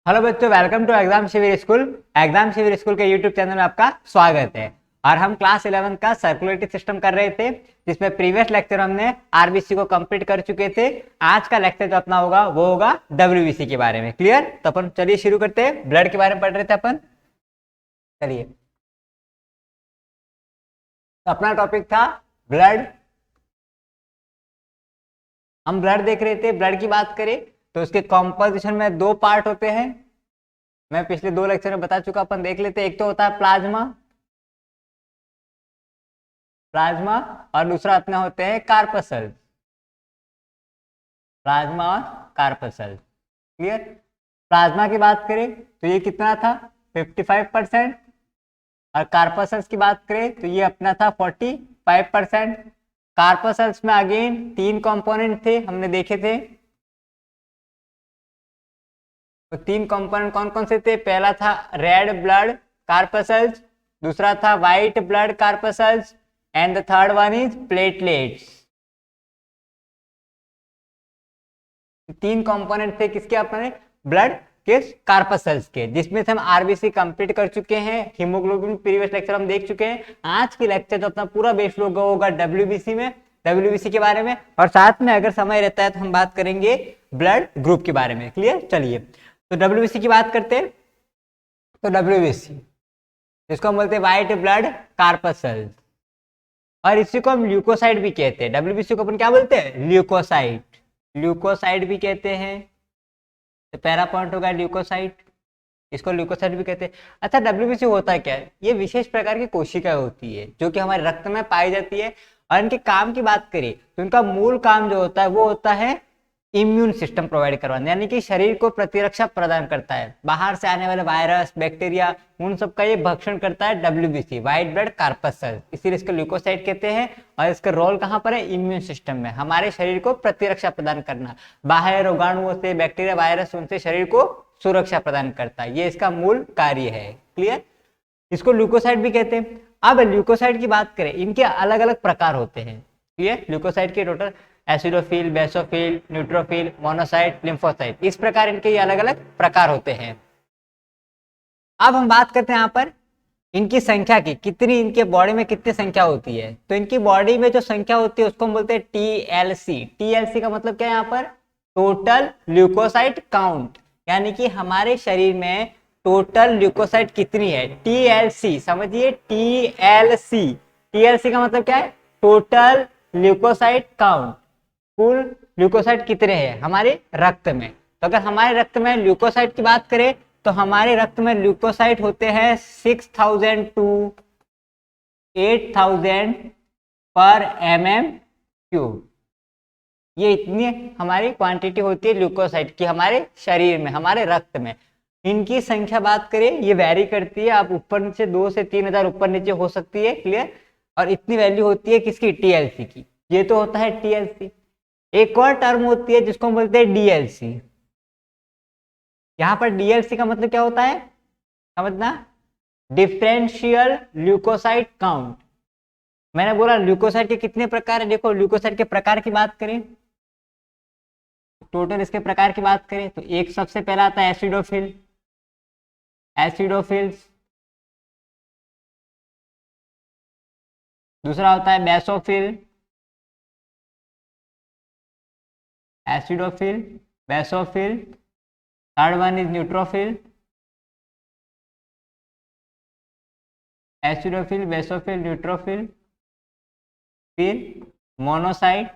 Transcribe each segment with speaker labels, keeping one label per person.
Speaker 1: Hello बच्चों, welcome to exam शिविर school. Exam शिविर स्कूल के यूट्यूब चैनल में आपका स्वागत है। और हम क्लास 11 का सर्कुलेटरी सिस्टम कर रहे थे, जिसमें प्रीवियस लेक्चर हमने आरबीसी को कंप्लीट कर चुके थे। आज का लेक्चर जो अपना होगा वो होगा डब्ल्यूबीसी के बारे में। क्लियर? तो अपन चलिए शुरू करते हैं। ब्लड के बारे में पढ़ रहे थे अपन। चलिए, तो अपना टॉपिक था ब्लड। हम ब्लड देख रहे थे। ब्लड की बात करें तो उसके कॉम्पोजिशन में दो पार्ट होते हैं। मैं पिछले दो लेक्चर में बता चुका, अपन देख लेते हैं। एक तो होता है प्लाज्मा, प्लाज्मा, और दूसरा अपने होते हैं कार्पसल, प्लाज्मा और कार्पसल। क्लियर? प्लाज्मा की बात करें तो ये कितना था, 55%। और कार्पसल्स की बात करें तो ये अपना था 45%। कार्पसल्स में अगेन तीन कंपोनेंट थे, हमने देखे थे। तो तीन कंपोनेंट कौन कौन से थे? पहला था रेड ब्लड कार्पसल्स, दूसरा था white blood corpuscles, and the third one is platelets. तीन कंपोनेंट थे किसके? अपने ब्लड के कार्पसल्स के, जिसमें से हम आरबीसी कंप्लीट कर चुके हैं। हीमोग्लोबिन प्रीवियस लेक्चर हम देख चुके हैं। आज की लेक्चर जो अपना पूरा बेस होगा डब्ल्यूबीसी में, डब्ल्यूबीसी के बारे में। और साथ में अगर समय रहता है तो हम बात करेंगे ब्लड ग्रुप के बारे में। क्लियर? चलिए, तो डब्ल्यूबीसी की बात करते हैं। तो डब्ल्यूबीसी, इसको हम बोलते हैं व्हाइट ब्लड कार्पसल्स, और इसी को हम ल्यूकोसाइट भी कहते हैं। डब्ल्यूबीसी को अपन क्या बोलते हैं? ल्यूकोसाइट, ल्यूकोसाइट भी कहते हैं। तो पहला पॉइंट होगा ल्यूकोसाइट, इसको ल्यूकोसाइट भी कहते हैं। अच्छा, डब्ल्यूबीसी होता है क्या है? ये विशेष प्रकार की कोशिकाएं होती है जो कि हमारे रक्त में पाई जाती है। और इनके काम की बात करें तो इनका मूल काम जो होता है वो होता है इम्यून सिस्टम प्रोवाइड करवाना, यानी कि शरीर को प्रतिरक्षा प्रदान करता है। बाहर से आने वाले वायरस, बैक्टीरिया, उन सब का ये भक्षण करता है डब्ल्यूबीसी, व्हाइट ब्लड कार्पसल। इसीलिए इसको ल्यूकोसाइट कहते हैं। और इसका रोल कहाँ पर है? इम्यून सिस्टम में, हमारे शरीर को प्रतिरक्षा प्रदान करना। बाहर रोगाणुओं से, बैक्टीरिया, वायरस, उनसे शरीर को सुरक्षा प्रदान करता है। ये इसका मूल कार्य है। क्लियर? इसको ल्यूकोसाइट भी कहते हैं। अब ल्यूकोसाइट की बात करें, इनके अलग अलग प्रकार होते हैं। क्लियर? ल्यूकोसाइट के total acidophil, basophil, neutrophil, monocyte, lymphocyte, इस प्रकार इनके ये अलग अलग प्रकार होते हैं। अब हम बात करते हैं यहाँ पर इनकी संख्या की, कितनी इनके बॉडी में कितनी संख्या होती है। तो इनकी बॉडी में जो संख्या होती है उसको हम बोलते हैं टीएलसी। टीएलसी का मतलब क्या है यहाँ पर? टोटल ल्यूकोसाइट काउंट, यानी कि हमारे शरीर में टोटल ल्यूकोसाइट कितनी है, टीएलसी। समझिए, टीएलसी, टीएलसी का मतलब क्या है? टोटल ल्यूकोसाइट काउंट, कुल ल्यूकोसाइट कितने हैं हमारे रक्त में। तो अगर हमारे रक्त में ल्यूकोसाइट की बात करें तो हमारे रक्त में ल्यूकोसाइट होते हैं 6000 टू 8000 पर mm³। ये इतनी हमारी क्वांटिटी होती है ल्यूकोसाइट की हमारे शरीर में, हमारे रक्त में। इनकी संख्या बात करें, ये वेरी करती है। आप ऊपर नीचे 2 से 3000 ऊपर नीचे हो सकती है। क्लियर? और इतनी वैल्यू होती है किसकी? टीएलसी की। ये तो होता है टीएलसी। एक और टर्म होती है जिसको हम बोलते हैं डीएलसी। यहां पर डीएलसी का मतलब क्या होता है समझना? Differential leukocyte count. मैंने बोला ल्यूकोसाइट के कितने प्रकार है। देखो, ल्यूकोसाइट के प्रकार की बात करें, टोटल इसके प्रकार की बात करें तो एक सबसे पहला आता है एसिडोफिल, एसिडोफिल्स। दूसरा होता है basophil, acidophil, basophil. Third one is neutrophil, acidophil, basophil, neutrophil. फिर monocyte,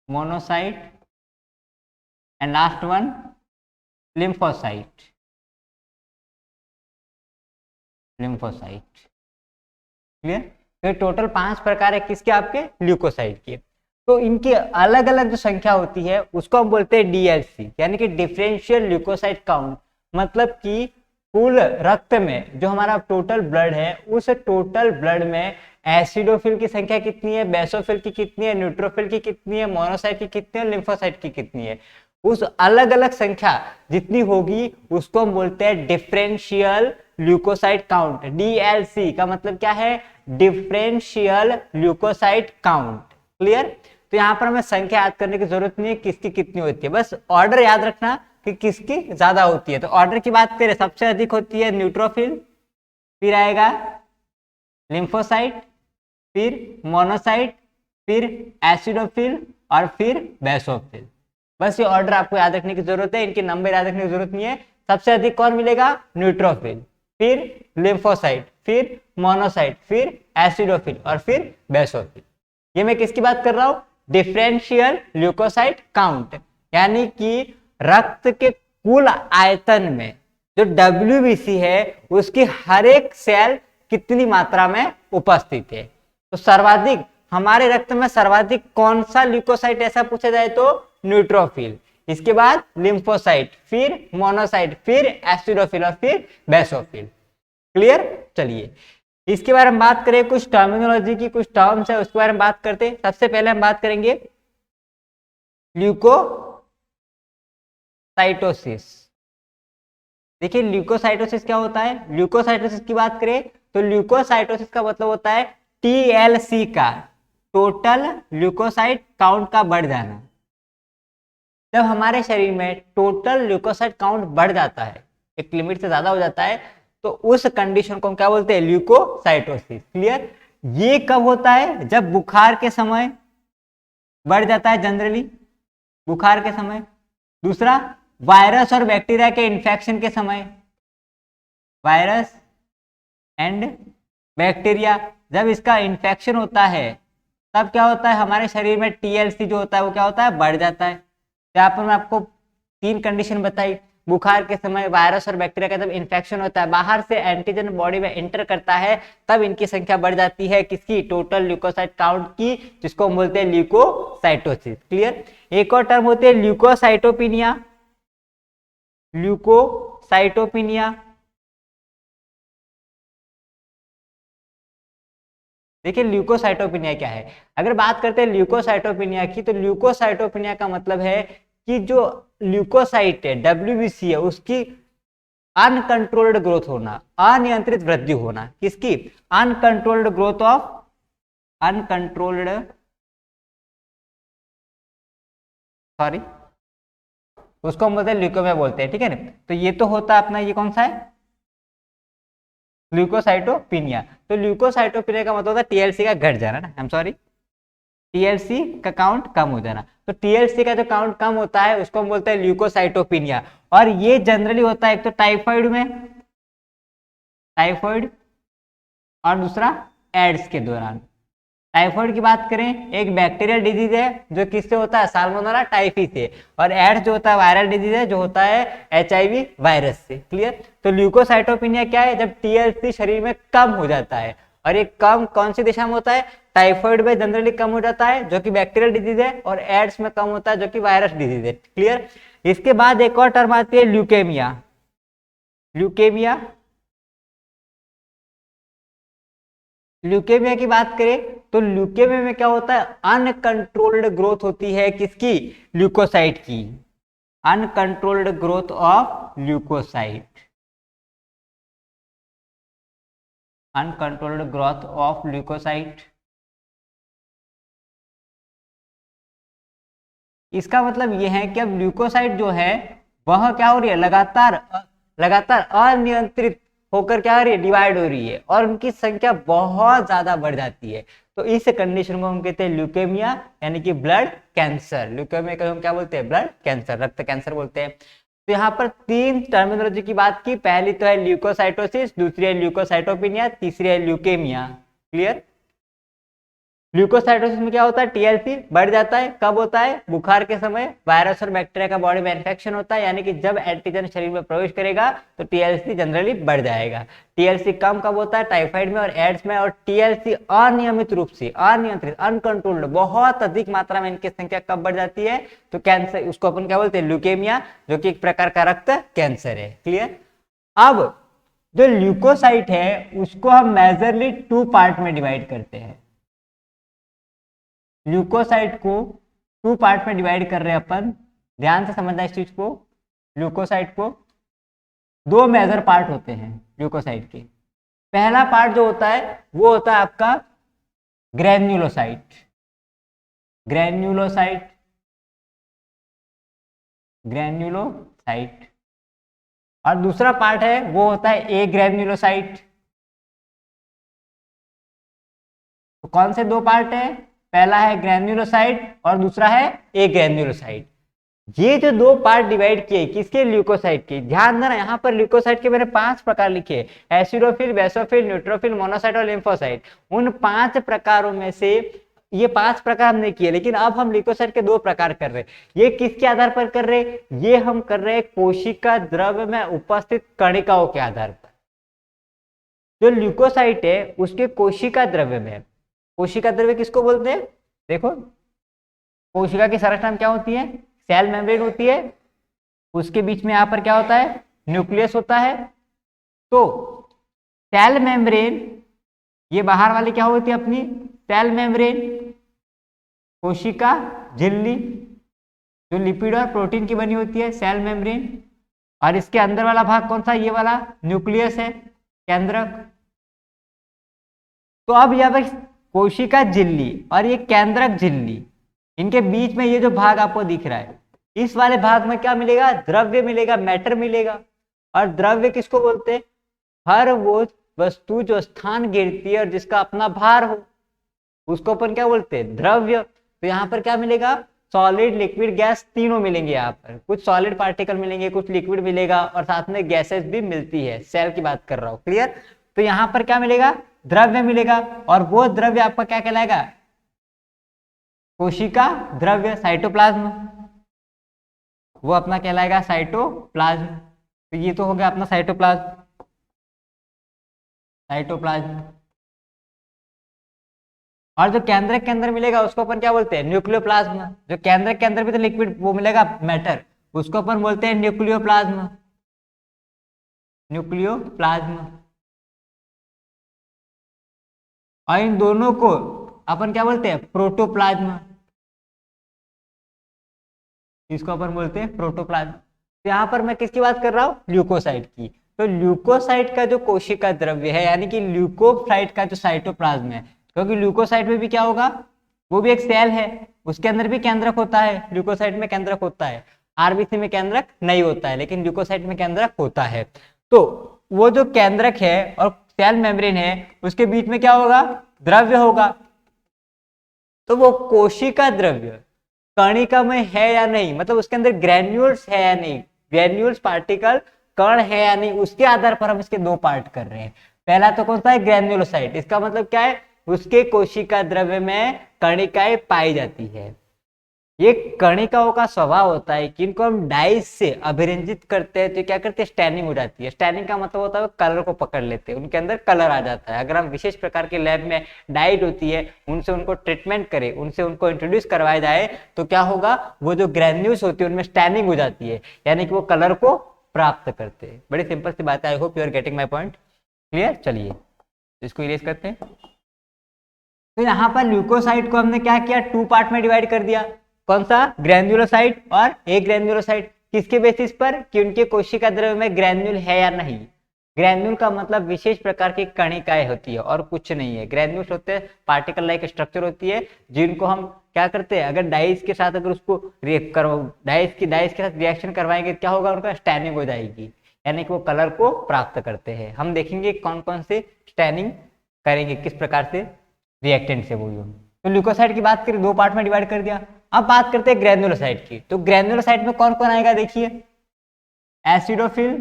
Speaker 1: monocyte, and last one lymphocyte, lymphocyte. Clear? तो टोटल 5 प्रकार है किसके? आपके ल्यूकोसाइट के। तो इनकी अलग अलग जो संख्या होती है उसको हम बोलते हैं डीएलसी, यानी कि डिफरेंशियल ल्यूकोसाइट काउंट। मतलब कि कुल रक्त में जो हमारा टोटल ब्लड है, उस टोटल ब्लड में एसिडोफिल की संख्या कितनी है, बेसोफिल की कितनी है, न्यूट्रोफिल की कितनी है, मोनोसाइट की कितनी है, लिम्फोसाइट की कितनी है, उस अलग अलग संख्या जितनी होगी उसको हम बोलते हैं डिफरेंशियल ल्यूकोसाइट काउंट। डीएलसी का मतलब क्या है? Differential leukocyte count. क्लियर? तो यहाँ पर हमें संख्या याद करने की जरूरत नहीं है किसकी कितनी होती है, बस ऑर्डर याद रखना। कि किसकी ज्यादा होती है। तो ऑर्डर की बात करें, सबसे अधिक होती है न्यूट्रोफिल, फिर आएगा लिम्फोसाइट, फिर मोनोसाइट, फिर एसिडोफिल और फिर बेसोफिल। बस ये ऑर्डर आपको याद रखने की जरूरत है, इनके नंबर याद रखने की जरूरत नहीं है। सबसे अधिक कौन मिलेगा? न्यूट्रोफिल, फिर लिम्फोसाइट, फिर मोनोसाइट, फिर एसिडोफिल और फिर बेसोफिल। ये मैं किसकी बात कर रहा हूं? डिफरेंशियल ल्यूकोसाइट काउंट, यानी कि रक्त के कुल आयतन में जो WBC है उसकी हर एक सेल कितनी मात्रा में उपस्थित है। तो सर्वाधिक हमारे रक्त में सर्वाधिक कौन सा ल्यूकोसाइट ऐसा पूछा जाए तो न्यूट्रोफिल, इसके बाद लिम्फोसाइट, फिर मोनोसाइट, फिर एसिडोफिल और फिर बेसोफिल। क्लियर? चलिए इसके बारे में बात करें, कुछ टर्मिनोलॉजी की कुछ टर्म्स है उसके बारे में बात करते हैं। सबसे पहले हम बात करेंगे ल्यूकोसाइटोसिस। देखिए ल्यूकोसाइटोसिस क्या होता है? ल्यूकोसाइटोसिस की बात करें तो ल्यूकोसाइटोसिस का मतलब होता है TLC का, टोटल ल्यूकोसाइट काउंट का बढ़ जाना। जब हमारे शरीर में टोटल ल्यूकोसाइट काउंट बढ़ जाता है, एक लिमिट से ज्यादा हो जाता है, तो उस कंडीशन को हम क्या बोलते हैं? ल्यूकोसाइटोसिस। क्लियर? ये कब होता है? जब बुखार के समय बढ़ जाता है, जनरली बुखार के समय। दूसरा, वायरस और बैक्टीरिया के इन्फेक्शन के समय, वायरस एंड बैक्टीरिया जब इसका इन्फेक्शन होता है तब क्या होता है? हमारे शरीर में TLC जो होता है वो क्या होता है? बढ़ जाता है। यहाँ पर मैं आपको 3 कंडीशन बताई, बुखार के समय, वायरस और बैक्टीरिया का जब इन्फेक्शन होता है, बाहर से एंटीजन बॉडी में एंटर करता है, तब इनकी संख्या बढ़ जाती है किसकी? टोटल ल्यूकोसाइट काउंट की, जिसको हम बोलते हैं ल्यूकोसाइटोसिस। क्लियर? एक और टर्म होती है ल्यूकोसाइटोपिनिया। ल्यूकोसाइटोपिनिया, देखिए ल्यूकोसाइटोपिनिया क्या है? अगर बात करते हैं ल्यूकोसाइटोपिनिया की, तो ल्यूकोसाइटोपिनिया का मतलब है कि जो ल्यूकोसाइट है, WBC है, उसकी अनकंट्रोल्ड ग्रोथ होना, अनियंत्रित वृद्धि होना। किसकी? Uncontrolled growth of, uncontrolled, sorry, उसको हम बोलते हैं ल्यूकेमिया बोलते हैं। ठीक है ना? तो ये तो होता है अपना, ये कौन सा है? ल्यूकोसाइटोपिनिया। तो ल्यूकोसाइटोपिनिया का मतलब होता है TLC का घट जाना ना, आई एम सॉरी, TLC का काउंट कम हो जाना। तो TLC का जो काउंट कम होता है उसको हम बोलते हैं ल्यूकोसाइटोपिनिया। और ये जनरली होता है एक तो टाइफाइड में, टाइफाइड, और दूसरा एड्स के दौरान। टाइफाइड की बात करें, एक बैक्टीरियल डिजीज है जो किससे होता है? साल्मोनेला टाइफी से। और एड्स जो होता है वायरल डिजीज है जो होता है HIV वायरस से। क्लियर? तो ल्यूकोसाइटोपिनिया क्या है? जब TLC शरीर में कम हो जाता है, और ये कम कौन सी दिशा में होता है? टाइफाइड में जनरली कम हो जाता है जो कि बैक्टीरियल डिजीज है, और एड्स में कम होता है जो कि वायरस डिजीज है। क्लियर? इसके बाद एक और टर्म आती है ल्यूकेमिया। ल्यूकेमिया, ल्यूकेमिया की बात करें तो ल्यूकेमिया में क्या होता है? अनकंट्रोल्ड ग्रोथ होती है किसकी? ल्यूकोसाइट की, uncontrolled growth of leukocyte, uncontrolled growth of leukocyte. इसका मतलब यह है कि अब ल्यूकोसाइट जो है वह क्या हो रही है? लगातार लगातार अनियंत्रित होकर क्या हो रही है? डिवाइड हो रही है, और उनकी संख्या बहुत ज्यादा बढ़ जाती है। तो इस कंडीशन को हम कहते हैं ल्यूकेमिया, यानी कि ब्लड कैंसर। ल्यूकेमिया को हम क्या बोलते हैं? ब्लड कैंसर, रक्त कैंसर बोलते हैं। तो यहाँ पर 3 टर्मिनोलॉजी की बात की, पहली तो है ल्यूकोसाइटोसिस, दूसरी है ल्यूकोसाइटोपिनिया, तीसरी है ल्यूकेमिया। क्लियर? ल्यूकोसाइटोसिस में क्या होता है? TLC बढ़ जाता है। कब होता है? बुखार के समय, वायरस और बैक्टीरिया का बॉडी में इन्फेक्शन होता है, यानी कि जब एंटीजन शरीर में प्रवेश करेगा तो TLC जनरली बढ़ जाएगा। TLC कम कब होता है? टाइफाइड में और एड्स में। और TLC अनियमित रूप से, अनियंत्रित, अनकंट्रोल्ड, बहुत अधिक मात्रा में इनकी संख्या कब बढ़ जाती है? तो कैंसर, उसको अपन क्या बोलते हैं? ल्यूकेमिया, जो कि एक प्रकार का रक्त कैंसर है। क्लियर? अब जो ल्यूकोसाइट है उसको हम मेजरली 2 पार्ट में डिवाइड करते हैं। ल्यूकोसाइट को 2 पार्ट में डिवाइड कर रहे हैं अपन, ध्यान से समझना इस चीज को। ल्यूकोसाइट को 2 मेजर पार्ट होते हैं ल्यूकोसाइट के। पहला पार्ट जो होता है वो होता है आपका ग्रैन्युलोसाइट, ग्रैन्युलोसाइट, ग्रैन्युलोसाइट। साइट, और दूसरा पार्ट है वो होता है ए ग्रेन्युलोसाइट। तो कौन से दो पार्ट है, पहला है ग्रेन्युलोसाइट और दूसरा है ए ग्रेन्युलोसाइट। ये जो दो पार्ट डिवाइड किए किसके, ल्यूकोसाइट के। ध्यान देना यहाँ पर ल्यूकोसाइट के मैंने 5 प्रकार लिखे, एसिडोफिल, बेसोफिल, न्यूट्रोफिल, मोनोसाइट और लिम्फोसाइट। उन 5 प्रकारों में से ये 5 प्रकार हमने किए, लेकिन अब हम ल्यूकोसाइट के 2 प्रकार कर रहे हैं। ये किसके आधार पर कर रहे हैं, ये हम कर रहे हैं कोशिका द्रव्य में उपस्थित कणिकाओं के आधार पर। जो ल्यूकोसाइट है उसके कोशिका द्रव्य में, कोशिका द्रव्य किसको बोलते हैं, देखो कोशिका की संरचना क्या होती है, सेल मेम्ब्रेन होती है, उसके बीच में यहाँ पर क्या होता है, न्यूक्लियस होता है। तो सेल मेम्ब्रेन, ये बाहर वाली क्या होती है अपनी सेल मेम्ब्रेन, कोशिका झिल्ली जो लिपिड और प्रोटीन की बनी होती है, सेल मेम्ब्रेन, और इसके अंदर वाला भाग कौन सा, ये वाला न्यूक्लियस है, केंद्रक। तो अब यहाँ पर कोशिका झिल्ली और ये केंद्रक झिल्ली, इनके बीच में ये जो भाग आपको दिख रहा है, इस वाले भाग में क्या मिलेगा, द्रव्य मिलेगा, मैटर मिलेगा। और द्रव्य किसको बोलते हैं, हर वो वस्तु जो स्थान घेरती है और जिसका अपना भार हो, उसको अपन क्या बोलते हैं, द्रव्य। तो यहाँ पर क्या मिलेगा, सॉलिड, लिक्विड, गैस तीनों मिलेंगे। यहाँ पर कुछ सॉलिड पार्टिकल मिलेंगे, कुछ लिक्विड मिलेगा, और साथ में गैसेस भी मिलती है, सेल की बात कर रहा हूँ, क्लियर। तो यहाँ पर क्या मिलेगा, द्रव्य मिलेगा, और वो द्रव्य आपका क्या कहलाएगा, कोशिका द्रव्य, साइटोप्लाज्म, वो अपना कहलाएगा साइटोप्लाज्म। तो ये तो हो गया अपना साइटोप्लाज्म, साइटोप्लाज्म। और जो केंद्रक के अंदर मिलेगा उसको अपन क्या बोलते हैं, न्यूक्लियोप्लाज्म। जो केंद्रक के अंदर भी तो लिक्विड वो मिलेगा, मैटर, उसको अपन बोलते हैं न्यूक्लियोप्लाज्म, न्यूक्लियोप्लाज्म। और इन दोनों को अपन क्या बोलते हैं, प्रोटोप्लाज्म, इसको अपन बोलते हैं प्रोटोप्लाज्म। तो यहाँ पर मैं किसकी बात कर रहा हूँ, ल्यूकोसाइट की। तो ल्यूकोसाइट का जो कोशिका द्रव्य है, यानी कि ल्यूकोसाइट का जो साइटोप्लाज्म है, क्योंकि ल्यूकोसाइट में भी क्या होगा, वो भी एक सेल है, उसके अंदर भी केंद्रक होता है, ल्यूकोसाइट में केंद्रक होता है, आरबीसी में केंद्रक नहीं होता है, लेकिन ल्यूकोसाइट में केंद्रक होता है। तो वो जो केंद्रक है और सेल मेम्ब्रेन है, उसके बीच में क्या होगा, द्रव्य होगा। तो वो कोशिका द्रव्य कणिका में है या नहीं, मतलब उसके अंदर ग्रेन्यूल्स है या नहीं, ग्रेन्यूल्स पार्टिकल कण है या नहीं, उसके आधार पर हम इसके 2 पार्ट कर रहे हैं। पहला तो कौन सा है, ग्रेन्युलोसाइट। इसका मतलब क्या है, उसके कोशिका द्रव्य में कणिकाएं पाई जाती है। ये कणिकाओं का स्वभाव होता है कि इनको हम डाइस से अभिरंजित करते हैं तो क्या करते हैं, स्टैनिंग हो जाती है। स्टैनिंग का मतलब होता है कलर को पकड़ लेते हैं, उनके अंदर कलर आ जाता है। अगर हम विशेष प्रकार के लैब में डाइट होती है, उनसे उनको ट्रीटमेंट करें, उनसे उनको इंट्रोड्यूस करवाया जाए, तो क्या होगा, वो जो ग्रेन्यूल्स होती है उनमें स्टैनिंग हो जाती है, यानी कि वो कलर को प्राप्त करते हैं। बड़ी सिंपल सी बात है, I hope you are getting my point, clear. चलिए इसको इरेज करते हैं। तो यहाँ पर ल्यूकोसाइट को हमने क्या किया, 2 पार्ट में डिवाइड कर दिया। कौन सा, ग्रेन्युलोसाइट और ए ग्रेन्युलोसाइट। किसके बेसिस पर, कि उनके कोशिका द्रव्य में ग्रेन्यूल है या नहीं। ग्रेन्यूल का मतलब विशेष प्रकार की कणिकाएं होती है और कुछ नहीं है। ग्रेन्यूल्स होते हैं पार्टिकल लाइक स्ट्रक्चर होती है, जिनको हम क्या करते हैं, अगर डाइस के साथ अगर उसको डाइस के साथ रिएक्शन करवाएंगे, क्या होगा, उनका स्टैनिंग हो जाएगी, यानी कि वो कलर को प्राप्त करते हैं। हम देखेंगे कौन कौन से स्टैनिंग करेंगे, किस प्रकार से रिएक्टेंट से वो। तो ल्यूकोसाइट की बात करें, 2 पार्ट में डिवाइड कर दिया। अब बात करते हैं ग्रेन्युलोसाइट की। तो ग्रेन्युलोसाइट में कौन कौन आएगा, देखिए, एसिडोफिल,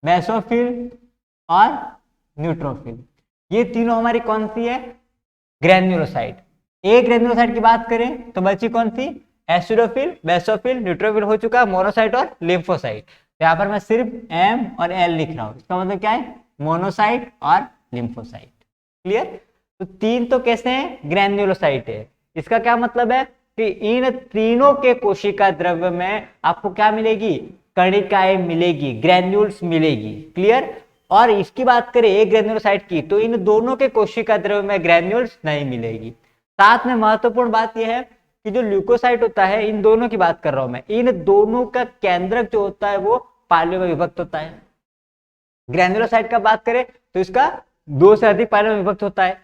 Speaker 1: बेसोफिल और न्यूट्रोफिल। ये तीनों हमारी कौन सी है, ग्रेन्युलोसाइट। एक ग्रेन्युलोसाइट की बात करें तो बची कौन सी, एसिडोफिल, बेसोफिल, न्यूट्रोफिल हो चुका, मोनोसाइट और लिम्फोसाइट। तो यहाँ पर मैं सिर्फ एम और एल लिख रहा हूँ, इसका मतलब क्या है, मोनोसाइट और लिम्फोसाइट, क्लियर। तो 3 तो कैसे हैं, ग्रेन्युलोसाइट है। इसका क्या मतलब है कि इन तीनों के कोशिका द्रव्य में आपको क्या मिलेगी, कणिकाएं मिलेगी, ग्रेन्यूल्स मिलेगी, क्लियर। और इसकी बात करें एक ग्रेन्युलोसाइट की, तो इन दोनों के कोशिका द्रव्य में ग्रेन्यूल्स नहीं मिलेगी। साथ में महत्वपूर्ण बात यह है कि जो ल्यूकोसाइट होता है, इन दोनों की बात कर रहा हूं मैं, इन दोनों का केंद्रक जो होता है वो पालियों में विभक्त होता है। ग्रेन्युलोसाइट का बात करें तो इसका 2 से अधिक पालियों में विभक्त होता है,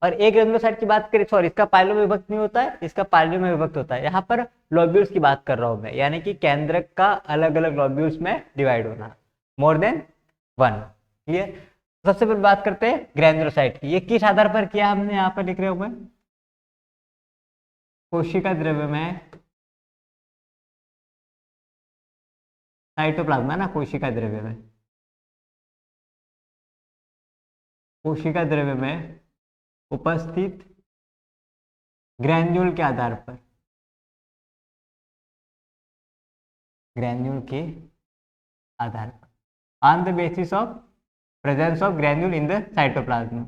Speaker 1: और ए ग्रेन्युलोसाइट की बात करें, सॉरी इसका पाइलो में विभक्त नहीं होता है, इसका पाइलो में विभक्त होता है। यहाँ पर लोब्यूल्स की बात कर रहा हूँ मैं, यानी कि केंद्रक का अलग अलग लोब्यूल्स में डिवाइड होना, मोर देन 1। क्लियर। सबसे पहले बात करते हैं ग्रेन्युलोसाइट की। ये किस आधार पर किया हमने, यहाँ पर लिख रहे हुए कोशिका द्रव्य में साइटोप्लाज्म है ना, कोशिका द्रव्य में, कोशिका द्रव्य में उपस्थित ग्रैन्यूल के आधार पर, ग्रैन्यूल के आधार पर, on the basis of presence of granule in the cytoplasm.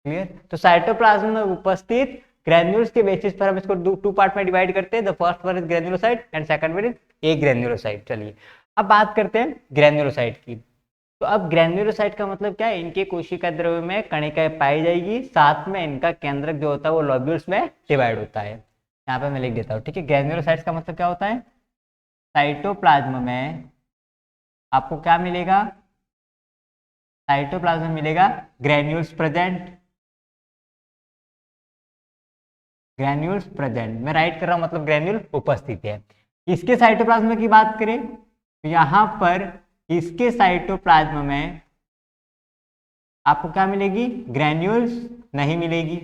Speaker 1: Clear. तो साइटोप्लाज्म में उपस्थित ग्रैन्यूल्स के बेसिस पर हम इसको टू पार्ट में डिवाइड करते हैं। The first one is granulocyte and second one is agranulocyte. चलिए अब बात करते हैं ग्रैन्युलोसाइट की। तो अब ग्रैन्युलोसाइट का मतलब क्या है, इनके कोशिका द्रव्य में कणिकाएं पाई जाएगी, साथ में इनका केंद्रक जो होता है वो लोब्यूल्स में डिवाइड होता है। यहाँ पे मैं लिख देता हूँ, ठीक है। ग्रैन्युलोसाइट्स का मतलब क्या होता है, साइटोप्लाज्म में आपको क्या मिलेगा, साइटोप्लाज्म में मिलेगा ग्रैन्यूल्स प्रेजेंट, ग्रैन्यूल्स प्रेजेंट, मैं राइट कर रहा हूँ मतलब ग्रैन्यूल उपस्थित है। इसके साइटोप्लाज्म की बात करें तो यहाँ पर इसके साइटोप्लाज्म में आपको क्या मिलेगी, ग्रैन्यूल्स नहीं मिलेगी,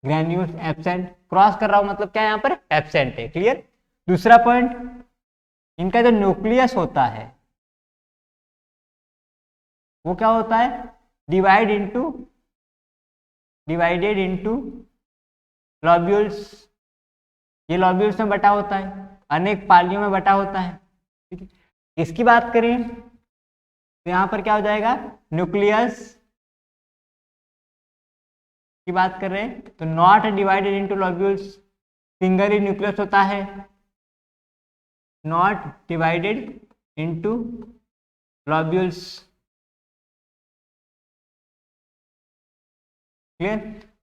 Speaker 1: ग्रैन्यूल्स एब्सेंट, क्रॉस कर रहा हूं मतलब क्या यहाँ पर एब्सेंट है। क्लियर। दूसरा पॉइंट, इनका जो न्यूक्लियस होता है वो क्या होता है, डिवाइडेड इनटू लॉब्यूल्स, ये लॉब्यूल्स में बटा होता है, अनेक पालियों में बटा होता है। ठीक है। इसकी बात करें तो यहां पर क्या हो जाएगा, न्यूक्लियस की बात कर रहे हैं तो not divided into lobules, single ही न्यूक्लियस होता है, not divided into lobules. Clear.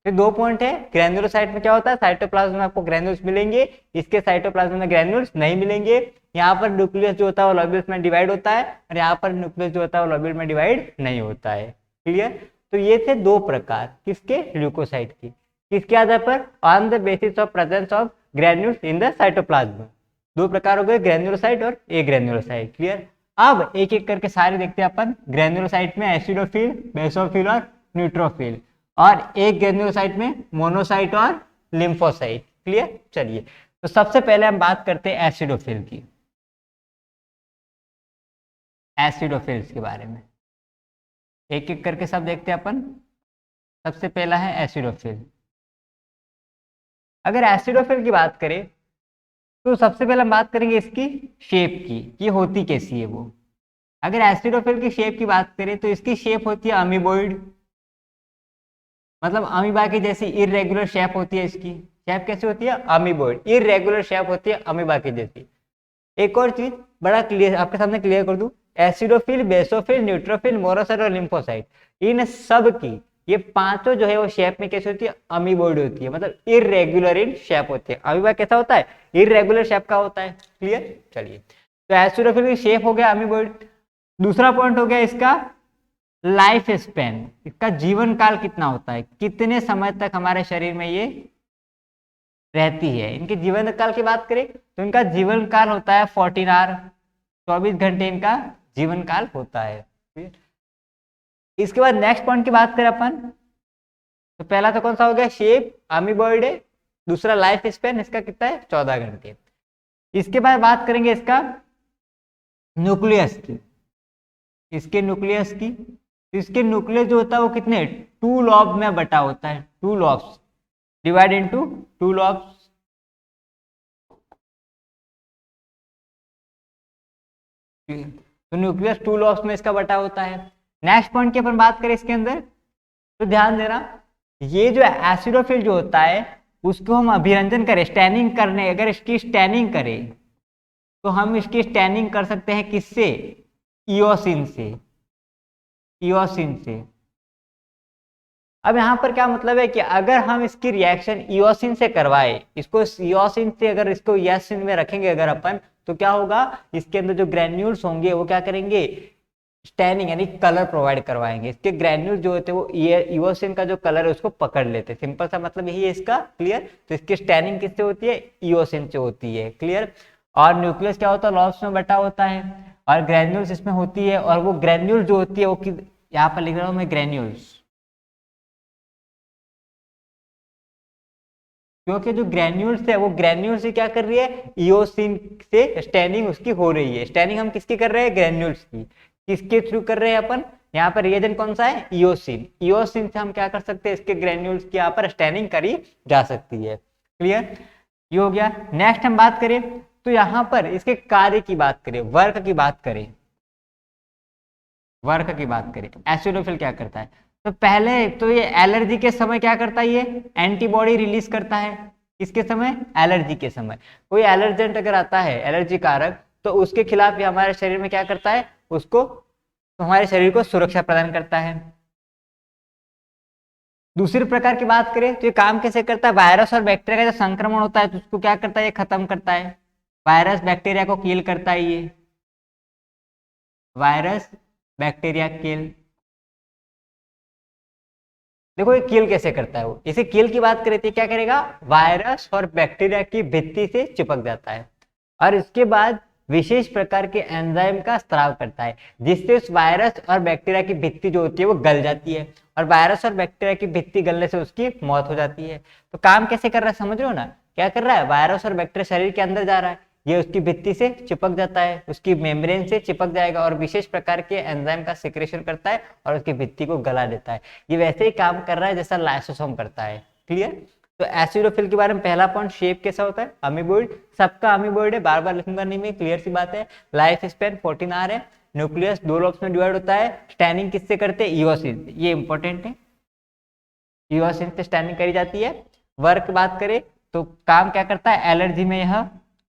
Speaker 1: फिर दो पॉइंट है, ग्रैन्युलोसाइट में क्या होता है, साइटोप्लाज्म में आपको ग्रैन्यूल्स मिलेंगे, इसके साइटोप्लाज्म में ग्रैन्यूल्स नहीं मिलेंगे। यहाँ पर न्यूक्लियस जो होता है वो लॉब्यूल्स में डिवाइड होता है और यहाँ पर न्यूक्लियस जो होता है वो लॉब्यूल में डिवाइड नहीं होता है। क्लियर। तो ये थे दो प्रकार किसके, ल्यूकोसाइट की, किसके आधार पर, on the basis of presence of granules in the cytoplasm. दो प्रकार हो गए, ग्रैन्युलोसाइट और ए ग्रैन्युलोसाइट। क्लियर। अब एक एक करके सारे देखते हैं अपन। ग्रैन्युलोसाइट में एसिडोफिल, बेसोफिल और न्यूट्रोफिल, और एक ग्रैन्युलोसाइट में मोनोसाइट और लिम्फोसाइट। क्लियर। चलिए तो सबसे पहले हम बात करते हैं एसिडोफिल की, एसिडोफिल्स के बारे में एक एक करके सब देखते हैं अपन। सबसे पहला है एसिडोफिल। अगर एसिडोफिल की बात करें तो सबसे पहले हम बात करेंगे इसकी शेप की, ये होती कैसी है वो। अगर एसिडोफिल की शेप की बात करें तो इसकी शेप होती है अमीबोइड, मतलब अमीबा की जैसी इरेगुलर शेप होती है। इसकी शेप कैसी होती है, अमीबोइड, इरेगुलर शेप होती है अमीबा की जैसी। एक और चीज बड़ा क्लियर आपके सामने क्लियर कर दूं, एसिडोफिल, बेसोफिल, न्यूट्रोफिल, मोनोसाइट और लिम्फोसाइट, इन सब की ये पांचों जो है वो शेप में कैसे होती है, अमीबोइड होती है, मतलब इरेगुलर इन शेप होती है। अमीबा कैसा होता है, इरेगुलर शेप का होता है। क्लियर। चलिए तो एसिडोफिल की शेप हो गया अमीबोइड। दूसरा पॉइंट हो गया इसका लाइफ स्पैन, इसका जीवन काल कितना होता है, कितने समय तक हमारे शरीर में ये रहती है। इनके जीवन काल की बात करें तो इनका जीवन काल होता है 14 आवर, 24 घंटे इनका जीवन काल होता है। इसके बाद नेक्स्ट पॉइंट की बात करें अपन तो पहला तो कौन सा हो गया, शेप अमीबॉइड है। दूसरा लाइफ स्पैन, इसका कितना है 14 घंटे। इसके बाद बात करेंगे इसका न्यूक्लियस की, इसके न्यूक्लियस की। इसके न्यूक्लियस जो होता है वो कितने, 2 लॉब में बटा होता है, 2 लॉब्स, डिवाइड इनटू 2 लॉब्स। तो न्यूक्लियस 2 लॉब्स में इसका बटा होता है। नेक्स्ट पॉइंट की अपन बात करें इसके अंदर तो ध्यान देना, ये जो एसिडोफिल जो होता है उसको हम अभिरंजन करें, स्टैनिंग करने, अगर इसकी स्टैनिंग करें तो हम इसकी स्टैनिंग कर सकते हैं किससे, इओसिन से, इओसिन से। अब यहाँ पर क्या मतलब है कि अगर हम इसकी रिएक्शन इओसिन से करवाए, इसको इओसिन से अगर इसको इओसिन में रखेंगे अगर अपन, तो क्या होगा, इसके अंदर जो ग्रैन्यूल्स होंगे वो क्या करेंगे, स्टैनिंग यानी कलर प्रोवाइड करवाएंगे। इसके ग्रैन्यूल जो होते हैं वो इओसिन का जो कलर है उसको पकड़ लेते हैं। सिंपल सा मतलब यही है इसका, क्लियर। तो इसकी स्टैनिंग किससे होती है? इओसिन से होती है, क्लियर। और न्यूक्लियस क्या होता है? लॉब्स में बटा होता है और ग्रैन्यूल्स इसमें होती है। और वो ग्रैन्यूल जो होती है वो यहाँ पर लिख रहा हूँ मैं ग्रैन्यूल्स, क्योंकि जो ग्रैन्यूल्स है वो ग्रैन्यूल से क्या कर रही है? इओसिन से स्टैनिंग उसकी हो रही है। स्टैनिंग हम किसकी कर रहे हैं? ग्रैन्यूल्स की। किसके थ्रू कर रहे हैं अपन? यहाँ पर रिएजेंट कौन सा है? इओसिन। इओसिन से हम क्या कर सकते हैं? इसके ग्रैन्यूल्स की यहाँ पर स्टैनिंग करी जा सकती है, क्लियर। ये हो गया। नेक्स्ट हम बात करें तो यहाँ पर इसके कार्य की बात करें, वर्क की बात करें, वर्क की बात करें, एसिडोफिल क्या करता है? तो पहले तो ये एलर्जी के समय क्या करता है? ये एंटीबॉडी रिलीज करता है। किसके समय? एलर्जी के समय। कोई एलर्जेंट अगर आता है, एलर्जी कारक, तो उसके खिलाफ ये हमारे शरीर में क्या करता है? उसको, तो हमारे शरीर को सुरक्षा प्रदान करता है। दूसरे प्रकार की बात करें तो ये काम कैसे करता है? वायरस और बैक्टीरिया का जो संक्रमण होता है तो उसको क्या करता है? ये खत्म करता है। वायरस बैक्टीरिया को किल करता है ये, वायरस बैक्टीरिया किल। देखो ये किल कैसे करता है? वो इसे किल की बात करें तो क्या करेगा? वायरस और बैक्टीरिया की भित्ति से चिपक जाता है और इसके बाद विशेष प्रकार के एंजाइम का स्त्राव करता है, जिससे उस वायरस और बैक्टीरिया की भित्ति जो होती है वो गल जाती है और वायरस और बैक्टीरिया की भित्ति गलने से उसकी मौत हो जाती है। तो काम कैसे कर रहा है समझ रहे हो ना? क्या कर रहा है? वायरस और बैक्टीरिया शरीर के अंदर जा रहा है, ये उसकी भित्ति से चिपक जाता है, उसकी मेम्ब्रेन से चिपक जाएगा और विशेष प्रकार के एंजाइम का सिक्रेशन करता है और उसकी भित्ति को गला देता है। ये वैसे ही काम कर रहा है जैसा लाइसोसोम करता है, क्लियर। तो एसिडोफिल के बारे में पहला पॉइंट, शेप कैसा होता है? अमीबॉइड। सबका अमीबॉइड है, बार बार लिखूंगा नहीं मैं, क्लियर सी बात है। लाइफ स्पैन 14 आवर है। न्यूक्लियस 2 लोब्स में डिवाइड होता है। स्टैनिंग किससे करते हैं? इओसिन, ये इंपॉर्टेंट है, इओसिन से स्टैनिंग करी जाती है। वर्क बात करें तो काम क्या करता है? एलर्जी में यह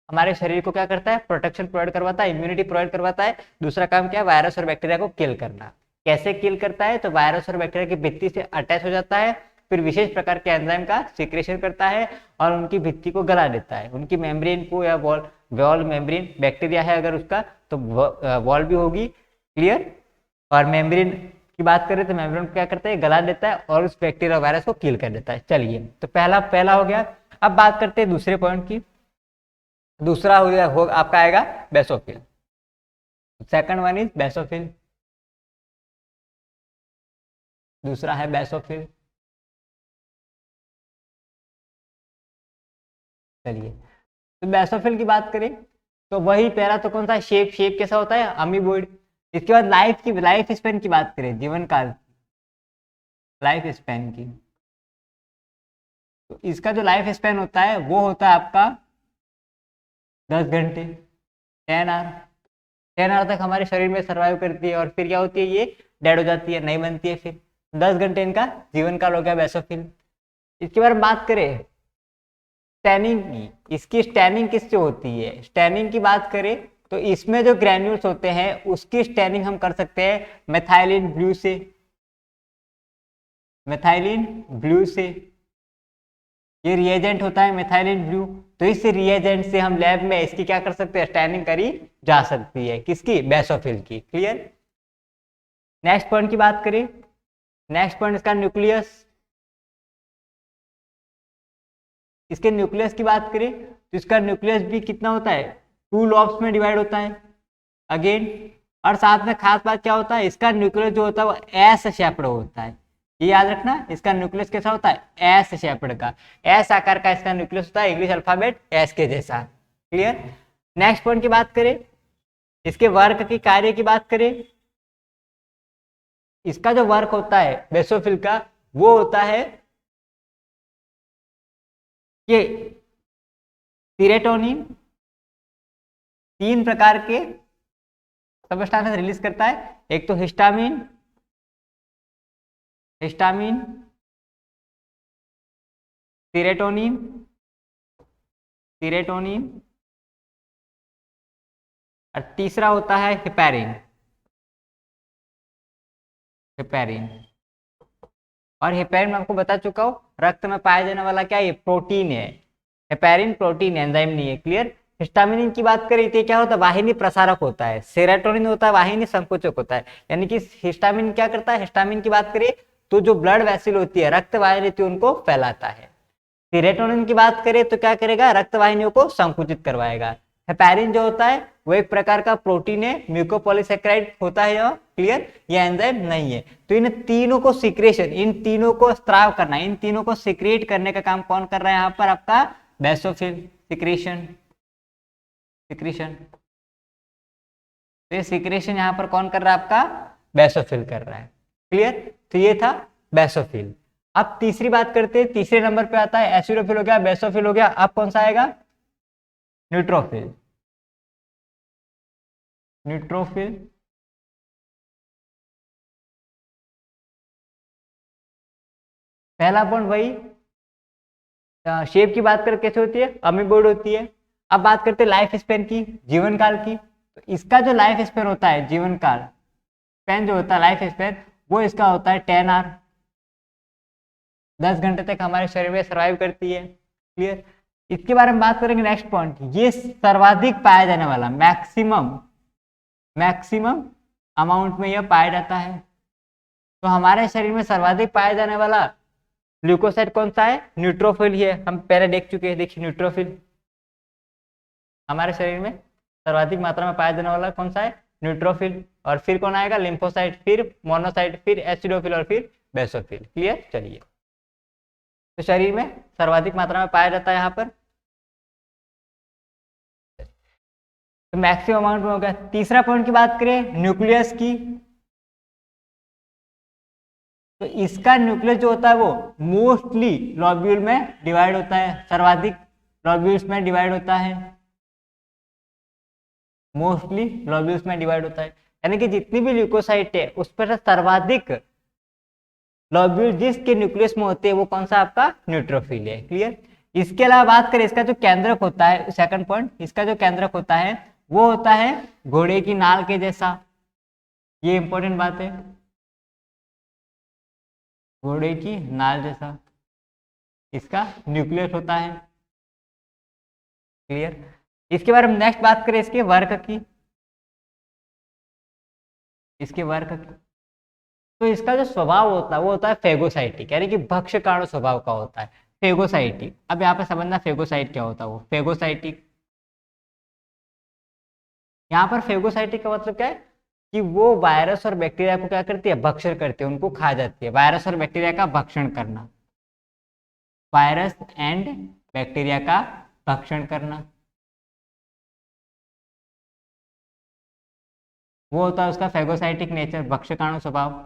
Speaker 1: हमारे शरीर को क्या करता है? प्रोटेक्शन प्रोवाइड करवाता है, इम्यूनिटी प्रोवाइड करवाता है। दूसरा काम क्या है? वायरस और बैक्टीरिया को किल करना। कैसे किल करता है? तो वायरस और बैक्टीरिया की भित्ति से अटैच हो जाता है, फिर विशेष प्रकार के एंजाइम का सिक्रेशन करता है और उनकी भित्ति को गला देता है। उनकी मेम्ब्रेन को या वॉल मेम्ब्रेन, बैक्टीरिया है अगर उसका तो वॉल भी होगी, क्लियर। और मेम्ब्रेन की बात करें तो मेम्ब्रेन को क्या करता है? गला देता है और उस बैक्टीरिया वायरस को किल कर देता है। चलिए, तो पहला हो गया। अब बात करते हैं दूसरे पॉइंट की। दूसरा हो गया, आपका आएगा basophil. Second one is basophil, दूसरा है बेसोफिल। चलिए, तो बेसोफिल की बात करें तो वही पहला तो कौन सा? शेप। शेप कैसा होता है? अमीबॉइड। इसके बाद लाइफ स्पेन की बात करें, जीवन काल, लाइफ स्पेन की, तो इसका जो लाइफ स्पेन होता है वो होता है आपका 10 घंटे, 10 आवर। 10 आवर तक हमारे शरीर में सर्वाइव करती है और फिर क्या होती है? ये डेड हो जाती है, नहीं बनती है। फिर 10 घंटे इनका जीवन काल हो गया बेसोफिल। इसके बारे में बात करें स्टैनिंग की, इसकी स्टैनिंग किससे होती है? स्टैनिंग की बात करें तो इसमें जो ग्रैन्यूल्स होते हैं उसकी स्टैनिंग हम कर सकते हैं मेथाइलिन ब्लू से, मेथाइलिन ब्लू से। ये रिएजेंट होता है मेथाइलिन ब्लू, तो इस रिएजेंट से हम लैब में इसकी क्या कर सकते हैं? स्टैनिंग करी जा सकती है। किसकी? बेसोफिल की, क्लियर। नेक्स्ट पॉइंट की बात करें, नेक्स्ट पॉइंट इसका न्यूक्लियस। इसके न्यूक्लियस की बात करें तो इसका न्यूक्लियस भी कितना होता है? 2 लॉब्स में डिवाइड होता है अगेन। और साथ में खास बात क्या होता है? इसका न्यूक्लियस जो होता है वो एस शेप्ड होता है। ये याद रखना, इसका न्यूक्लियस कैसा होता है? एस शेप्ड का, एस आकार का इसका न्यूक्लियस होता है, इंग्लिश अल्फाबेट एस के जैसा, क्लियर। नेक्स्ट पॉइंट की बात करें, इसके वर्क की, कार्य की बात करें, इसका जो वर्क होता है बेसोफिल का वो होता है ये सीरोटोनिन 3 प्रकार के सबस्टांसेस रिलीज करता है। एक तो हिस्टामिन, सीरोटोनिन, और तीसरा होता है हेपेरिन, और हेपेरिन मैं आपको बता चुका हूं, रक्त में पाया जाने वाला क्या? ये प्रोटीन है। हेपेरिन प्रोटीन एंजाइम नहीं है, क्लियर। हिस्टामिन की बात करें तो क्या होता है, वाहिनी प्रसारक होता है। सेरोटोनिन होता है वाहिनी संकुचक होता है। यानी कि हिस्टामिन क्या करता है, हिस्टामिन की बात करें तो जो ब्लड वेसल होती है, रक्त वाहिनी होती है, उनको फैलाता है। सेरोटोनिन की बात करें तो क्या करेगा, रक्त वाहिनियों को संकुचित करवाएगा। हेपेरिन जो होता है वो एक प्रकार का प्रोटीन है, म्यूकोपॉलीसेकेराइड होता है। यह क्लियर, ये एंजाइम नहीं है। तो इन तीनों को सिक्रेशन, इन तीनों को स्त्राव करना, इन तीनों को सिक्रेट करने का काम कौन कर रहा है यहाँ पर, आपका बेसोफिल। सिक्रेशन, सिक्रेशन, तो ये सिक्रेशन यहाँ पर कौन कर रहा है, आपका बेसोफिल कर रहा है। क्लियर, तो ये था बेसोफिल। अब तीसरी बात करते हैं, तीसरे नंबर पे आता है एसिडोफिल हो गया, बेसोफिल हो गया, अब कौन सा आएगा, न्यूट्रोफिल। न्यूट्रोफिल पहला पॉइंट वही, शेप की बात करें कैसे होती है, अमीबोइड होती है। अब बात करते हैं लाइफ स्पेन की, जीवन काल की। तो इसका जो लाइफ स्पेन होता है, जीवन काल स्पेन जो होता है, लाइफ स्पेन, वो इसका होता है 10 आवर। 10 घंटे तक हमारे शरीर में सर्वाइव करती है। क्लियर, इसके बारे में बात करेंगे नेक्स्ट पॉइंट। ये सर्वाधिक पाया जाने वाला, मैक्सिमम अमाउंट में यह पाया जाता है। तो हमारे शरीर में सर्वाधिक पाया जाने वाला ल्यूकोसाइट कौन सा है, न्यूट्रोफिल ही है। हम पहले देख चुके हैं, देखिए न्यूट्रोफिल हमारे शरीर में सर्वाधिक मात्रा में पाया जाने वाला कौन सा है, न्यूट्रोफिल। और फिर कौन आएगा, लिम्फोसाइट, फिर मोनोसाइट, फिर एसिडोफिल और फिर बेसोफिल। क्लियर, चलिए, तो शरीर में सर्वाधिक मात्रा में पाया जाता है यहाँ पर। तो मैक्सिमम अमाउंट में हो गया। तीसरा पॉइंट की बात करें न्यूक्लियस की, तो इसका न्यूक्लियस जो होता है वो मोस्टली लॉब्यूल में डिवाइड होता है, सर्वाधिक लॉब्यूल्स में डिवाइड होता है, मोस्टली लॉब्यूल्स में डिवाइड होता है। यानी कि जितनी भी ल्यूकोसाइट है उस पर सर्वाधिक लॉब्यूल जिसके न्यूक्लियस में होते हैं वो कौन सा, आपका न्यूट्रोफिल है। क्लियर, इसके अलावा बात करें इसका जो केंद्रक होता है, सेकंड पॉइंट, इसका जो केंद्रक होता है वो होता है घोड़े की नाल के जैसा। ये इंपॉर्टेंट बात है, घोड़े की नाल जैसा इसका न्यूक्लियस होता है। क्लियर, इसके बारे में नेक्स्ट बात करें इसके वर्क की, इसके वर्क की। तो इसका जो स्वभाव होता है वो होता है फेगोसाइटिक, यानी कि भक्षकाणु स्वभाव का होता है, फेगोसाइटिक। अब यहाँ पे समझना फेगोसाइट क्या होता है, वो फेगोसाइटिक, यहाँ पर फेगोसाइटिक का मतलब क्या है कि वो वायरस और बैक्टीरिया को क्या करती है, भक्षण करती है, उनको खा जाती है। वायरस और बैक्टीरिया का भक्षण करना, वायरस एंड बैक्टीरिया का भक्षण करना, वो होता है उसका फेगोसाइटिक नेचर, भक्षकाणु स्वभाव।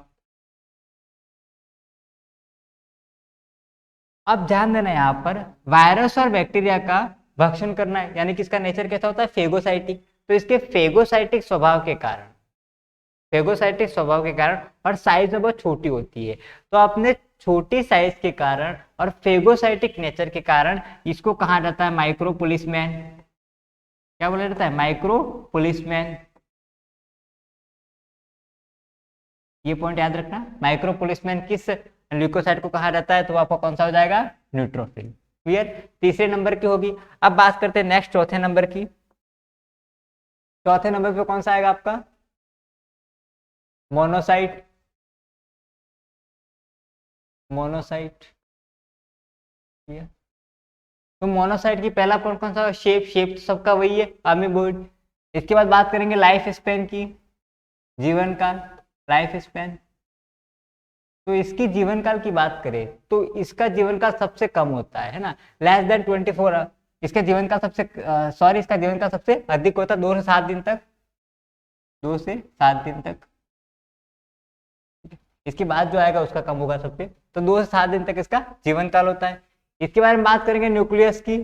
Speaker 1: अब ध्यान देना यहाँ पर, वायरस और बैक्टीरिया का भक्षण करना है, यानी कि इसका नेचर कैसा होता है, फेगोसाइटिक। तो इसके फेगोसाइटिक स्वभाव के कारण, फेगोसाइटिक स्वभाव के कारण और साइज में बहुत छोटी होती है, तो अपने छोटी साइज के कारण और फेगोसाइटिक नेचर के कारण इसको कहा जाता है माइक्रो पुलिसमैन। क्या बोला जाता है, माइक्रो पुलिसमैन। ये पॉइंट याद रखना, माइक्रो पुलिसमैन किस ल्यूकोसाइट को कहा जाता है, तो आपको कौन सा हो जाएगा, न्यूट्रोफिल। क्लियर, तीसरे नंबर की होगी। अब बात करते हैं नेक्स्ट चौथे नंबर की। चौथे नंबर पे कौन सा आएगा आपका, मोनोसाइट। मोनोसाइट, तो मोनोसाइट की पहला पॉइंट कौन सा, शेप तो सबका वही है, अमीबोइड। इसके बाद बात करेंगे लाइफ स्पेन की, जीवन काल, लाइफ स्पेन। तो इसकी जीवन काल की बात करें तो इसका जीवन काल सबसे कम होता है ना, लेस देन 24 आवर। इसका जीवन काल सबसे इसका जीवन काल सबसे अधिक होता है, 2 से 7 दिन तक, 2 से 7 दिन तक। इसके बाद जो आएगा उसका कम होगा सबसे, तो 2 से 7 दिन तक इसका जीवन काल होता है। इसके बारे में बात करेंगे न्यूक्लियस की,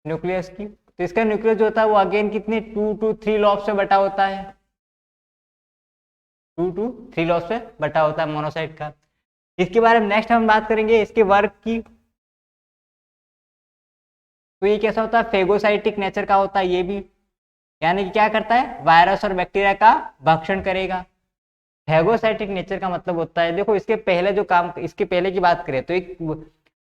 Speaker 1: न्यूक्लियस की। तो इसका न्यूक्लियस जो होता है वो अगेन कितने 2 to 3 लॉब्स में बटा होता है, 2 to 3 लॉब्स में बटा होता है मोनोसाइट का। इसके बारे में नेक्स्ट हम बात करेंगे इसके वर्क की। तो ये कैसा होता है, फेगोसाइटिक नेचर का होता है ये भी, यानी कि क्या करता है, वायरस और बैक्टीरिया का भक्षण करेगा। फेगोसाइटिक नेचर का मतलब होता है, देखो इसके पहले जो काम, इसके पहले की बात करें तो एक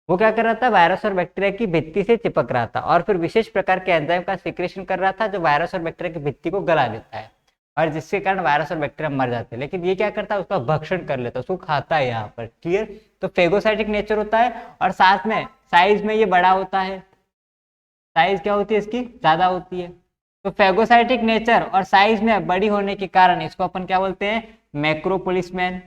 Speaker 1: वो क्या कर रहा था, वायरस और बैक्टीरिया की भित्ति से चिपक रहा था और फिर विशेष प्रकार के एंजाइम का सिक्रेशन कर रहा था जो वायरस और बैक्टीरिया की भित्ति को गला देता है और जिसके कारण वायरस और बैक्टीरिया मर जाते हैं। लेकिन ये क्या करता है, उसका भक्षण कर लेता है, उसको खाता है यहाँ पर। क्लियर। तो फेगोसाइटिक नेचर होता है और साथ में साइज में ये बड़ा होता है, साइज क्या होती है इसकी, ज्यादा होती है। तो फेगोसाइटिक नेचर और साइज में बड़ी होने के कारण इसको अपन क्या बोलते हैं, मैक्रो पुलिसमैन।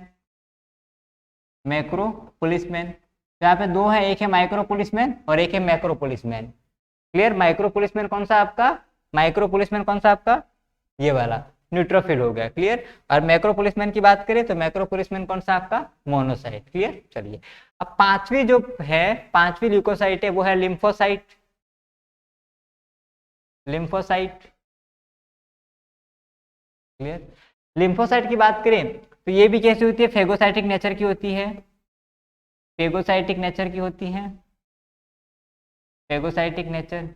Speaker 1: मैक्रो पुलिसमैन, यहाँ पे दो है, एक है माइक्रो पुलिसमैन और एक है macro policeman. Clear. Micro policeman कौन सा आपका, माइक्रो पुलिसमैन कौन सा आपका, ये वाला न्यूट्रोफिल हो गया। क्लियर। और मैक्रो पुलिसमैन की बात करें तो मैक्रो पुलिसमैन कौन सा आपका, मोनोसाइट। क्लियर। चलिए अब पांचवी जो है, पांचवी ल्यूकोसाइट है वो है लिम्फोसाइट। लिम्फोसाइट। क्लियर। लिम्फोसाइट की बात करें तो ये भी कैसी होती है, फेगोसाइटिक नेचर की होती है, फेगोसाइटिक नेचर की होती है, फेगोसाइटिक नेचर।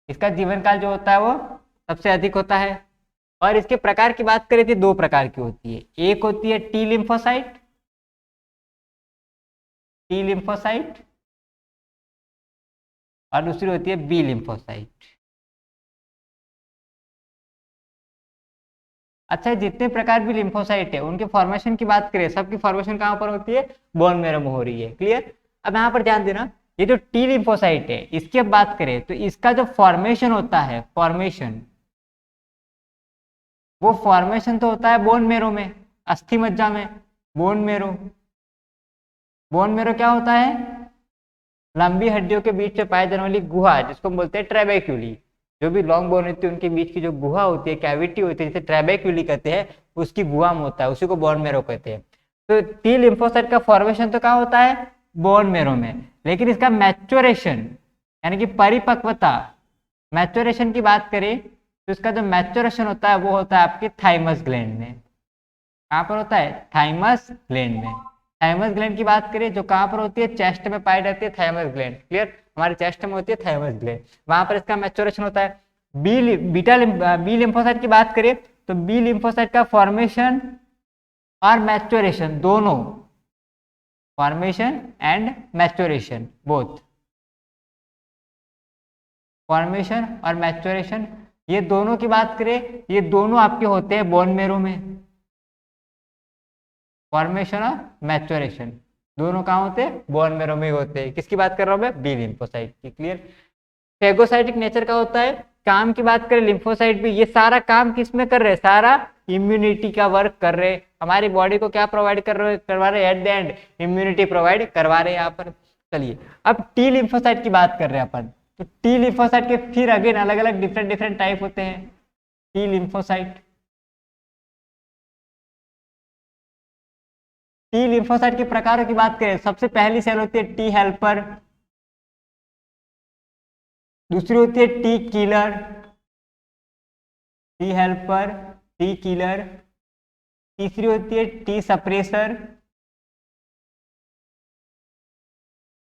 Speaker 1: इसका जीवन काल जो होता है वो सबसे अधिक होता है और इसके प्रकार की बात करें तो दो प्रकार की होती है, एक होती है टी लिम्फोसाइट, टी लिम्फोसाइट, और दूसरी होती है बी लिम्फोसाइट। अच्छा, जितने प्रकार भी लिम्फोसाइट है उनके फॉर्मेशन की बात करें, सबकी फॉर्मेशन कहाँ पर होती है, बोन मैरो में हो रही है। क्लियर। अब यहाँ पर ध्यान देना, ये जो टी लिम्फोसाइट है इसकी अब बात करें तो इसका जो फॉर्मेशन होता है, फॉर्मेशन, वो फॉर्मेशन तो होता है बोन मैरो में, अस्थि मज्जा में। बोन मैरो, बोन मैरो क्या होता है, लंबी हड्डियों के बीच में पाए जाने वाली गुहा जिसको हम बोलते हैं ट्रेबेक्यूली। जो भी लॉन्ग बोन होती है उनके बीच की जो गुहा होती है, कैविटी होती है, जिसे ट्रेबेक्यूली कहते हैं, उसकी गुहा में होता है, उसी को बोन मैरो कहते हैं। तो टी लिम्फोसाइट का फॉर्मेशन तो कहाँ होता है, बोन मैरो में, लेकिन इसका मैच्योरेशन यानी कि परिपक्वता, मैच्योरेशन की बात करें तो इसका जो मैच्योरेशन होता है वो होता है आपके थाइमस ग्लैंड में। कहाँ पर होता है, थाइमस ग्लैंड में। थाइमस ग्लैंड की बात करें जो कहाँ पर होती है, चेस्ट में पाई जाती है थाइमस ग्लैंड। क्लियर। हमारे चेस्ट में होती है थाइमस ग्लैंड, वहां पर इसका मैच्योरेशन होता है। बी लिम्फोसाइट की बात करें तो बी लिम्फोसाइट का फॉर्मेशन और मैच्योरेशन दोनों, formation and maturation both, formation और मैच्योरेशन ये दोनों की बात करें, ये दोनों आपके होते हैं बोन मैरो में। फॉर्मेशन और मैच्योरेशन दोनों कहाँ होते हैं, बोन मैरो में होते हैं। किसकी बात कर रहा हूं मैं, बी लिम्फोसाइट की। क्लियर। फेगोसाइटिक नेचर का होता है, काम की बात करें लिम्फोसाइट भी, ये सारा काम किसमें कर रहे हैं, सारा इम्यूनिटी का वर्क कर रहे हैं, हमारी बॉडी को क्या प्रोवाइड करवा रहे हैं, at the end immunity provide करवा रहे हैं यहाँ पर। चलिए अब टी लिम्फोसाइट की बात कर रहे हैं अपन, तो टी लिम्फोसाइट के फिर अगेन अलग अलग डिफरेंट डिफरेंट टाइप होते हैं। टी लिम्फोसाइट, टी लिम्फोसाइट के प्रकारों की बात करें, सबसे पहली सेल होती है टी हेल्पर, दूसरी होती है T killer, T helper, T killer, तीसरी होती है टी सप्रेसर,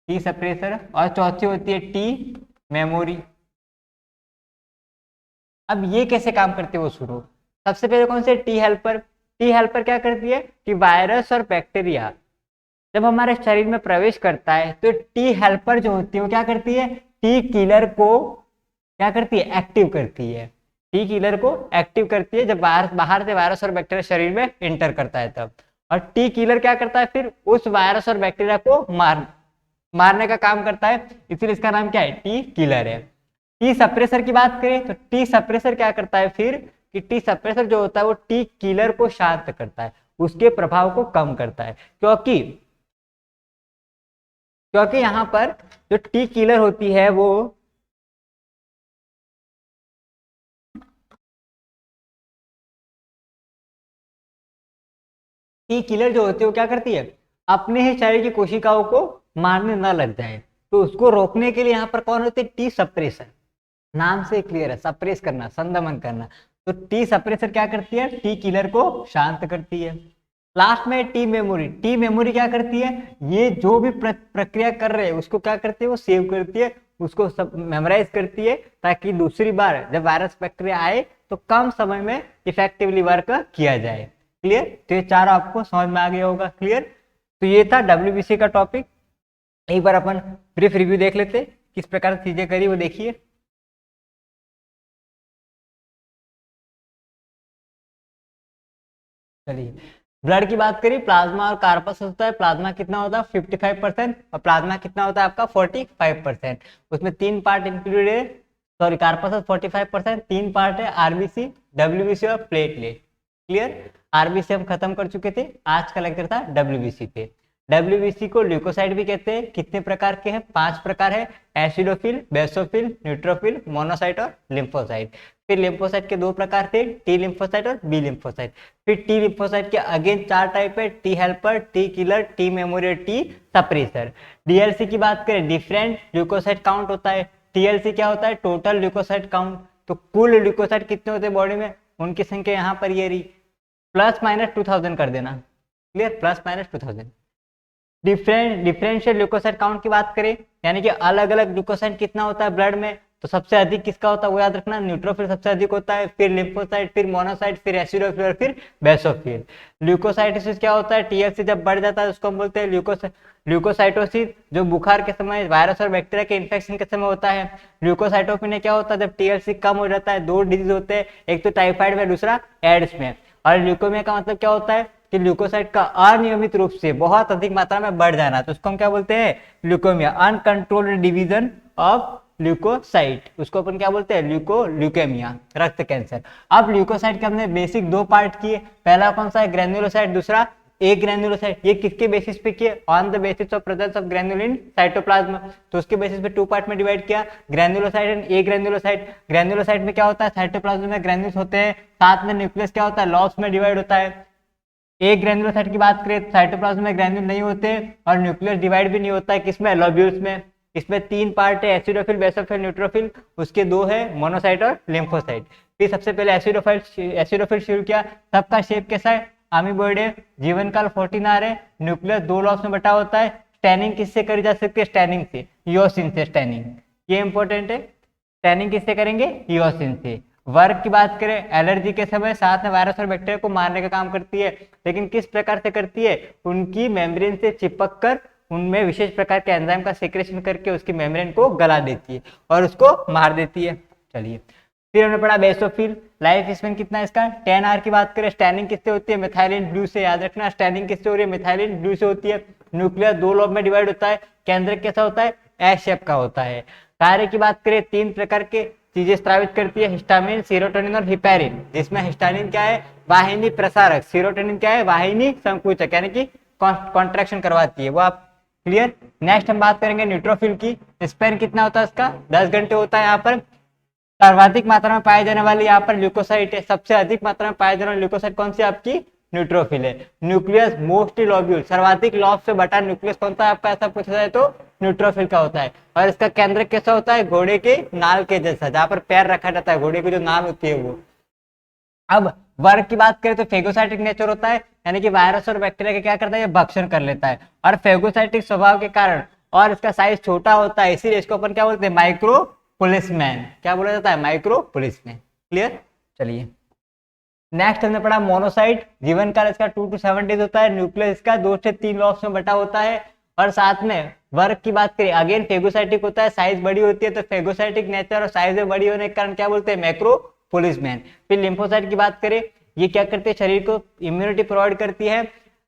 Speaker 1: टी सप्रेसर, और चौथी होती है टी मेमोरी। अब ये कैसे काम करते हैं वो सुनो। सबसे पहले कौन से, टी हेल्पर। टी हेल्पर क्या करती है कि वायरस और बैक्टीरिया जब हमारे शरीर में प्रवेश करता है तो टी हेल्पर जो होती है वो क्या करती है, टी किलर को क्या करती है, एक्टिव करती है। टी किलर को एक्टिव करती है जब बाहर से वायरस और बैक्टीरिया शरीर में एंटर करता है तब। और टी किलर क्या करता है, फिर उस वायरस और बैक्टीरिया को मारने का काम करता है, इसलिए इसका नाम क्या है, टी किलर है। टी सप्रेसर की बात करें तो टी सप्रेसर क्या करता है फिर, कि टी सप्रेसर जो होता है वो टी किलर को शांत करता है, उसके प्रभाव को कम करता है। क्योंकि यहाँ पर जो टी किलर होती है वो टी किलर जो होती है वो क्या करती है, अपने ही शरीर की कोशिकाओं को मारने न लग जाए, तो उसको रोकने के लिए यहाँ पर कौन होती है, टी सप्रेसर। नाम से क्लियर है, सप्रेस करना, संदमन करना। तो टी सप्रेसर क्या करती है, टी किलर को शांत करती है। लास्ट में टी मेमोरी। टी मेमोरी क्या करती है, ये जो भी प्रक्रिया कर रहे हैं उसको क्या करती है, वो सेव करती है, उसको सब मेमोराइज करती है, ताकि दूसरी बार जब वायरस बैक्टीरिया आए तो कम समय में इफेक्टिवली वर्क किया जाए। क्लियर। तो ये चार आपको समझ में आ गया होगा। क्लियर। तो ये था डब्ल्यूबीसी का टॉपिक। एक बार अपन ब्रीफ रिव्यू देख लेते किस प्रकार से चीजें करी वो देखिए। चलिए ब्लड की बात करें, प्लाज्मा और कार्पस होता है। प्लाज्मा कितना होता है 55% और प्लाज्मा कितना होता है आपका 45%। उसमें तीन पार्ट इंक्लूडेड है, सॉरी कार्पस 45%, तीन पार्ट है आरबीसी, डब्ल्यूबीसी और प्लेटलेट। क्लियर। आरबीसी हम खत्म कर चुके थे, आज का लेक्चर था डब्ल्यूबीसी पे। डब्ल्यूबीसी को ल्यूकोसाइट भी कहते हैं। कितने प्रकार के हैं, 5 प्रकार है, एसिडोफिल, बेसोफिल, न्यूट्रोफिल, मोनोसाइट और लिम्फोसाइट। फिर लिम्फोसाइट के 2 प्रकार थे, टी लिम्फोसाइट और बी लिम्फोसाइट। फिर टी लिम्फोसाइट के अगेन 4 टाइप है, T helper, T killer, T memory, T suppressor. DLC की बात करें, डिफरेंट ल्यूकोसाइट काउंट होता है। टीएलसी क्या होता है, टोटल ल्यूकोसाइट काउंट। तो कुल ल्यूकोसाइट कितने होते हैं बॉडी में, उनकी संख्या यहाँ पर ये रही, प्लस माइनस 2000 कर देना। Clear, plus minus 2000। Differential leukocyte count की बात करें, यानी कि अलग अलग ल्यूकोसाइट कितना होता है ब्लड में, तो सबसे अधिक किसका होता है वो याद रखना, न्यूट्रोफिल सबसे अधिक होता है, फिर लिम्फोसाइट, फिर मोनोसाइट, फिर एसिडोफिल और फिर बेसोफिल। ल्यूकोसाइटोसिस क्या होता है, टीएलसी जब बढ़ जाता है उसको हम बोलते हैं ल्यूकोसाइटोसिस, जो बुखार के समय वायरस और बैक्टीरिया के इन्फेक्शन के समय होता है। ल्यूकोसाइटोपिनिया क्या होता है, जब टीएलसी कम हो जाता है। 2 डिजीज होते हैं, एक तो टाइफाइड में, दूसरा एड्स में। और ल्यूकोमिया का मतलब क्या होता है कि ल्यूकोसाइट का अनियमित रूप से बहुत अधिक मात्रा में बढ़ जाना, तो उसको हम क्या बोलते हैं, leukaemia, uncontrolled division of leukocyte, उसको अपन क्या बोलते हैं, ल्यूकेमिया, रक्त कैंसर। अब ल्यूकोसाइट के हमने बेसिक 2 पार्ट किए, पहला कौन सा है, ग्रेन्युलोसाइट, दूसरा ए ग्रेन्युलोसाइट। ये किसके बेसिस पे किए, on the basis of presence of granule in cytoplasm, तो उसके बेसिस पे 2 पार्ट में डिवाइड किया, granulocyte and agranulocyte. Granulocyte में क्या होता है, साइटोप्लाज्म में ग्रेन्यूल्स होते हैं, साथ में न्यूक्लियस क्या होता है, लॉब्स में डिवाइड होता है। एक ग्रेन्युलोसाइट की बात करें, साइटोप्लाज्म में ग्रेन्यूल नहीं होते और न्यूक्लियस डिवाइड भी नहीं होता है, किसमें, लोब्यूल्स में। इसमें 3 पार्ट है, एसिडोफिल, बेसोफिल, न्यूट्रोफिल, उसके 2 है, मोनोसाइट और लिम्फोसाइट। फिर सबसे पहले एसिडोफिल शुरू किया, सबका शेप कैसा है, अमीबॉइड है, जीवन काल 14 आर है, न्यूक्लियस 2 लॉब्स में बटा होता है। स्टैनिंग किससे करी जा सकती है, स्टैनिंग से, ईओसिन से स्टैनिंग, ये इंपॉर्टेंट है। स्टैनिंग किससे करेंगे, ईओसिन से। वर्क की बात करें, एलर्जी के समय साथ में वायरस और बैक्टीरिया को मारने का काम करती है, लेकिन किस प्रकार से करती है, उनकी मेम्ब्रेन से चिपक कर उनमें विशेष प्रकार के एंजाइम का सीक्रेशन करके उसकी मेम्ब्रेन को गला देती है और उसको मार देती है। चलिए फिर हमने पढ़ा बेसोफिल, लाइफ स्पैन कितना है इसका, 10 आवर की बात करें, स्टैनिंग किससे होती है, मिथाइलिन ब्लू से, याद रखना स्टैनिंग किससे हो रही है, मिथाइलिन ब्लू से होती है। न्यूक्लियस 2 लॉब में डिवाइड होता है, केंद्रक कैसा होता है, एस शेप का होता है। कार्य की बात करें, 3 प्रकार के चीजें स्रावित करती है, हिस्टामिन, सेरोटोनिन और हिपैरिन, जिसमें हिस्टामिन क्या है, वाहिनी प्रसारक, सेरोटोनिन क्या है, वाहिनी संकुचक, यानी कि कॉन्ट्रैक्शन करवाती है वो, आप क्लियर। नेक्स्ट हम बात करेंगे न्यूट्रोफिल की, स्पेन कितना होता है इसका, 10 घंटे होता है। यहाँ पर सर्वाधिक मात्रा में पाए जाने वाली यहाँ पर ल्यूकोसाइट है, सबसे अधिक मात्रा में पाए जाने वाली ल्यूकोसाइट कौन सी आपकी, न्यूट्रोफिल है। न्यूक्लियस मोस्टली लॉब्यूल, सर्वाधिक लॉब से बटा न्यूक्लियस कौन सा है आपका, ऐसा पूछा जाए तो न्यूट्रोफिल का होता है। और इसका केंद्र कैसा होता है, घोड़े के नाल के जैसा, जहां पर पैर रखा जाता है, घोड़े की जो नाल होती है वो। अब वर्ग की बात करें तो फेगोसाइटिक नेचर होता है, यानी कि वायरस और बैक्टीरिया के क्या करता है, ये भक्षण कर लेता है। और फेगोसाइटिक स्वभाव के कारण और इसका साइज छोटा होता है, इसीलिए इसको अपन क्या बोलते हैं, माइक्रो पुलिसमैन, क्या बोला जाता है, माइक्रो पुलिसमैन। क्लियर। चलिए नेक्स्ट हमने पढ़ा मोनोसाइट, जीवन काल इसका 2 to 7 डेज होता है, न्यूक्लियस इसका 2 से 3 लॉब्स में बटा होता है। और साथ में वर्ग की बात करें, अगेन फेगोसाइटिक होता है, साइज बड़ी होती है, तो फेगोसाइटिक नेचर और साइज में बड़ी होने के कारण क्या बोलते हैं, मैक्रो पुलिसमैन। फिर लिम्फोसाइट की बात करें, ये क्या करते हैं, शरीर को इम्यूनिटी प्रोवाइड करती है।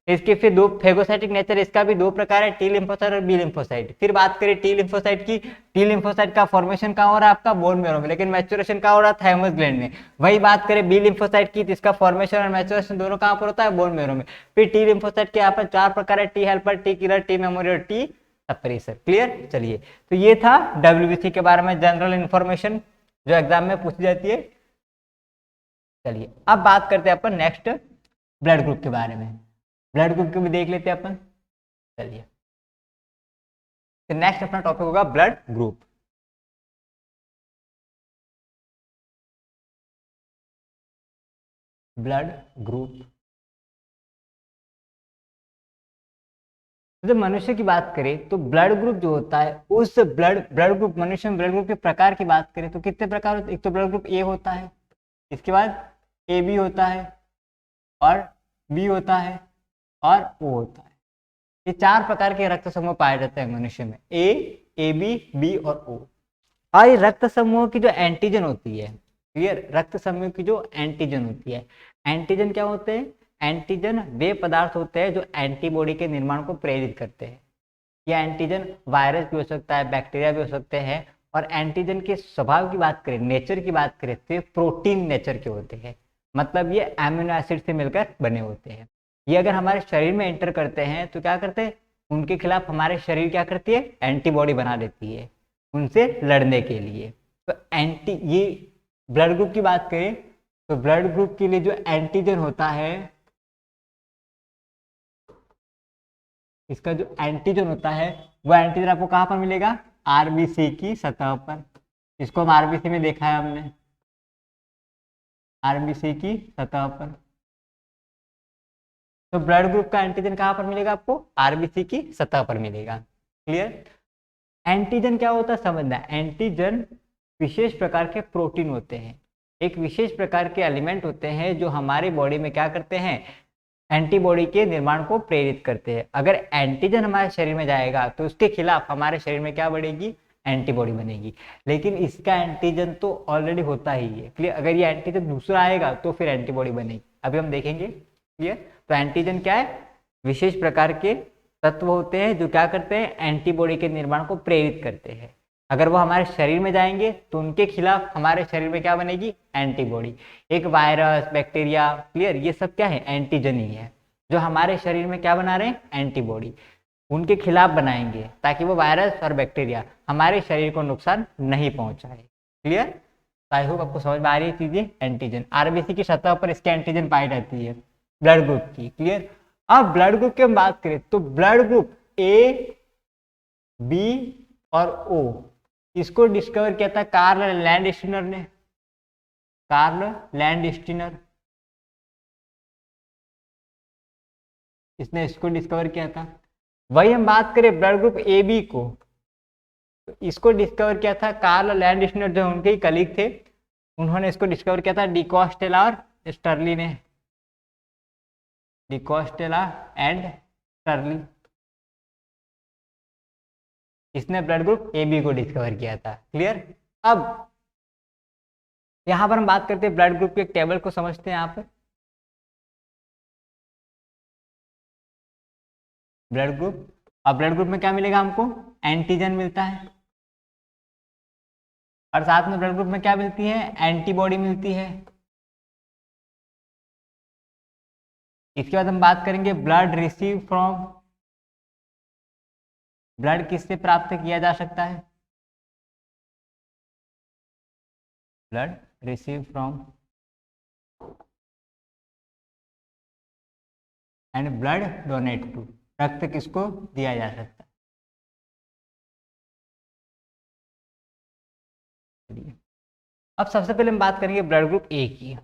Speaker 1: इसके फिर 2 फेगोसाइटिक नेचर, इसका भी 2 प्रकार है, टी लिम्फोसाइट और बी लिम्फोसाइट। फिर बात करें टी लिम्फोसाइट की, टी लिम्फोसाइट का फॉर्मेशन कहाँ हो रहा है आपका, बोन मैरो में, लेकिन मैच्योरेशन कहाँ हो रहा है, थाइमस ग्लैंड में। वही बात करें बी लिम्फोसाइट की, जिसका फॉर्मेशन और मैच्योरेशन दोनों कहाँ पर होता है, बोन मैरो में। फिर टी लिम्फोसाइट के यहाँ पर 4 प्रकार है, T helper, T killer, T memory और टी सप्रेसर। क्लियर। चलिए तो ये था डब्ल्यूबीसी के बारे में जनरल इंफॉर्मेशन जो एग्जाम में पूछी जाती है। चलिए अब बात करते हैं अपन नेक्स्ट ब्लड ग्रुप के बारे में, ब्लड ग्रुप को भी देख लेते हैं अपन। चलिए तो नेक्स्ट अपना टॉपिक होगा ब्लड ग्रुप। ब्लड ग्रुप, जब मनुष्य की बात करें तो ब्लड ग्रुप जो होता है, उस ब्लड ग्रुप, मनुष्य में ब्लड ग्रुप के प्रकार की बात करें तो कितने प्रकार होते हैं, एक तो ब्लड ग्रुप ए होता है, इसके बाद ए बी होता है और बी होता है और ओ होता है। ये 4 प्रकार के रक्त समूह पाए जाते हैं मनुष्य में, ए बी, बी और ओ। और ये रक्त समूह की जो एंटीजन होती है, क्लियर, रक्त समूह की जो एंटीजन होती है, एंटीजन क्या होते हैं? एंटीजन वे पदार्थ होते हैं जो एंटीबॉडी के निर्माण को प्रेरित करते हैं। यह एंटीजन वायरस भी हो सकता है, बैक्टीरिया भी हो सकते हैं। और एंटीजन के स्वभाव की बात करें, नेचर की बात करें, तो ये प्रोटीन नेचर के होते हैं, मतलब ये एमिनो एसिड से मिलकर बने होते हैं। ये अगर हमारे शरीर में एंटर करते हैं तो क्या करते हैं? उनके खिलाफ हमारे शरीर क्या करती है? एंटीबॉडी बना देती है उनसे लड़ने के लिए। तो ये ब्लड ग्रुप की बात करें तो ब्लड ग्रुप के लिए जो एंटीजन होता है, इसका जो एंटीजन होता है वो एंटीजन आपको कहाँ पर मिलेगा? आरबीसी की सतह पर। इसको हम आरबीसी में देखा है हमने, आरबीसी की सतह पर। तो ब्लड ग्रुप का एंटीजन कहाँ पर मिलेगा आपको? आरबीसी की सतह पर मिलेगा। क्लियर? एंटीजन क्या होता है समझना। एंटीजन विशेष प्रकार के प्रोटीन होते हैं, एक विशेष प्रकार के एलिमेंट होते हैं जो हमारी बॉडी में क्या करते हैं? एंटीबॉडी के निर्माण को प्रेरित करते हैं। अगर एंटीजन हमारे शरीर में जाएगा तो उसके खिलाफ हमारे शरीर में क्या बढ़ेगी? एंटीबॉडी बनेगी। लेकिन इसका एंटीजन तो ऑलरेडी होता ही है। क्लियर? अगर ये एंटीजन दूसरा आएगा तो फिर एंटीबॉडी बनेगी, अभी हम देखेंगे। क्लियर? तो एंटीजन क्या है? विशेष प्रकार के तत्व होते हैं जो क्या करते हैं? एंटीबॉडी के निर्माण को प्रेरित करते हैं। अगर वो हमारे शरीर में जाएंगे तो उनके खिलाफ हमारे शरीर में क्या बनेगी? एंटीबॉडी। एक वायरस, बैक्टीरिया, क्लियर, ये सब क्या है? एंटीजन ही है जो हमारे शरीर में क्या बना रहे हैं? एंटीबॉडी। उनके खिलाफ बनाएंगे ताकि वो वायरस और बैक्टीरिया हमारे शरीर को नुकसान नहीं पहुंचाए। क्लियर? आई होप आपको समझ में आ रही है चीजें। एंटीजन आरबीसी की सतह पर इसके एंटीजन पाई जाती है ब्लड ग्रुप की। क्लियर? अब ब्लड ग्रुप की हम बात करें तो ब्लड ग्रुप ए, बी और ओ, इसको डिस्कवर किया था कार्ल लैंडस्टीनर ने। कार्ल लैंडस्टीनर, इसने इसको डिस्कवर किया था। वही हम बात करें ब्लड ग्रुप ए बी को, तो इसको डिस्कवर किया था कार्ल लैंडस्टीनर, जो उनके ही कलीग थे। उन्होंने इसको डिस्कवर किया था डिकॉस्टेला और स्टर्ली ने। डिकॉस्टेला एंड स्टर्ली, इसने ब्लड ग्रुप ए बी को डिस्कवर किया था। क्लियर? अब यहां पर हम बात करते हैं ब्लड ग्रुप के एक टेबल को समझते हैं। यहाँ पर ब्लड ग्रुप, अब ब्लड ग्रुप में क्या मिलेगा हमको? एंटीजन मिलता है, और साथ में ब्लड ग्रुप में क्या मिलती है? एंटीबॉडी मिलती है। इसके बाद हम बात करेंगे ब्लड रिसीव फ्रॉम, ब्लड किससे प्राप्त किया जा सकता है? Blood receive from and blood donate to, रक्त किसको दिया जा सकता है? अब सबसे पहले हम बात करेंगे ब्लड ग्रुप ए की।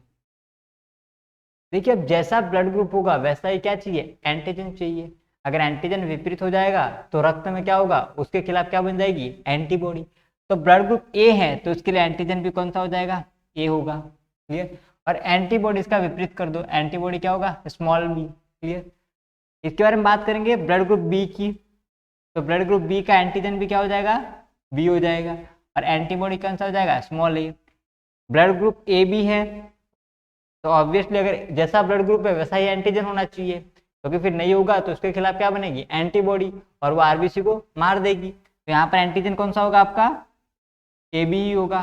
Speaker 1: देखिए, अब जैसा ब्लड ग्रुप होगा वैसा ही क्या चाहिए? एंटीजन चाहिए। अगर एंटीजन विपरीत हो जाएगा तो रक्त में क्या होगा? उसके खिलाफ क्या बन जाएगी? एंटीबॉडी। तो ब्लड ग्रुप ए है तो इसके लिए एंटीजन भी कौन सा हो जाएगा? ए होगा। क्लियर? और एंटीबॉडी इसका विपरीत कर दो, एंटीबॉडी क्या होगा? Small B. क्लियर? इसके बारे में बात करेंगे ब्लड ग्रुप बी की। तो ब्लड ग्रुप बी का एंटीजन भी क्या हो जाएगा? बी हो जाएगा, और एंटीबॉडी कौन सा हो जाएगा? Small A. Blood group A B है तो ऑब्वियसली अगर जैसा ब्लड ग्रुप है वैसा ही एंटीजन होना चाहिए, क्योंकि फिर नहीं होगा तो उसके खिलाफ क्या बनेगी? एंटीबॉडी, और वो आरबीसी को मार देगी। तो यहाँ पर एंटीजन कौन सा होगा आपका? ए बी ही होगा,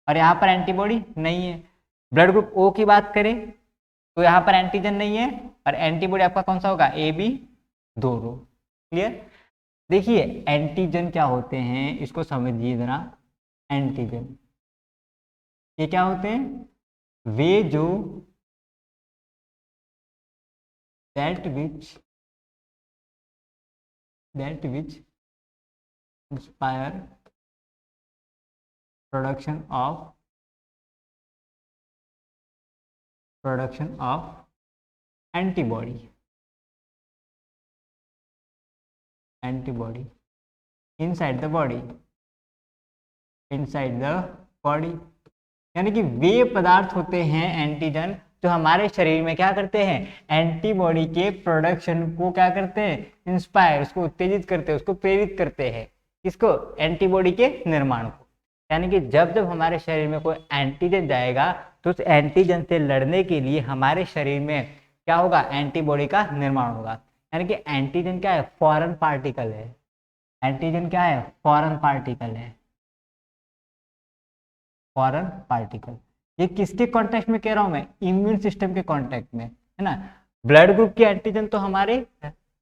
Speaker 1: और यहाँ पर एंटीबॉडी नहीं है। ब्लड ग्रुप ओ की बात करें तो यहाँ पर एंटीजन नहीं है, और एंटीबॉडी आपका कौन सा होगा? ए बी दोनों। क्लियर? देखिए, एंटीजन क्या होते हैं इसको समझिए जरा। एंटीजन ये क्या होते हैं? वे जो that which inspire production of antibody inside the body, यानी कि वे पदार्थ होते हैं एंटीजन जो हमारे शरीर में क्या करते हैं, एंटीबॉडी के प्रोडक्शन को क्या करते हैं, इंस्पायर, उसको उत्तेजित करते हैं, उसको प्रेरित करते हैं, किसको, एंटीबॉडी के निर्माण को। यानी कि जब जब हमारे शरीर में कोई एंटीजन जाएगा तो उस एंटीजन से लड़ने के लिए हमारे शरीर में क्या होगा, एंटीबॉडी का निर्माण होगा। यानी कि एंटीजन क्या है, फॉरेन पार्टिकल है। एंटीजन क्या है, फॉरेन पार्टिकल है, फॉरेन पार्टिकल। ये किसके कॉन्टेक्स्ट में कह रहा हूं मैं, इम्यून सिस्टम के कॉन्टेक्ट में, है ना। ब्लड ग्रुप की एंटीजन तो हमारे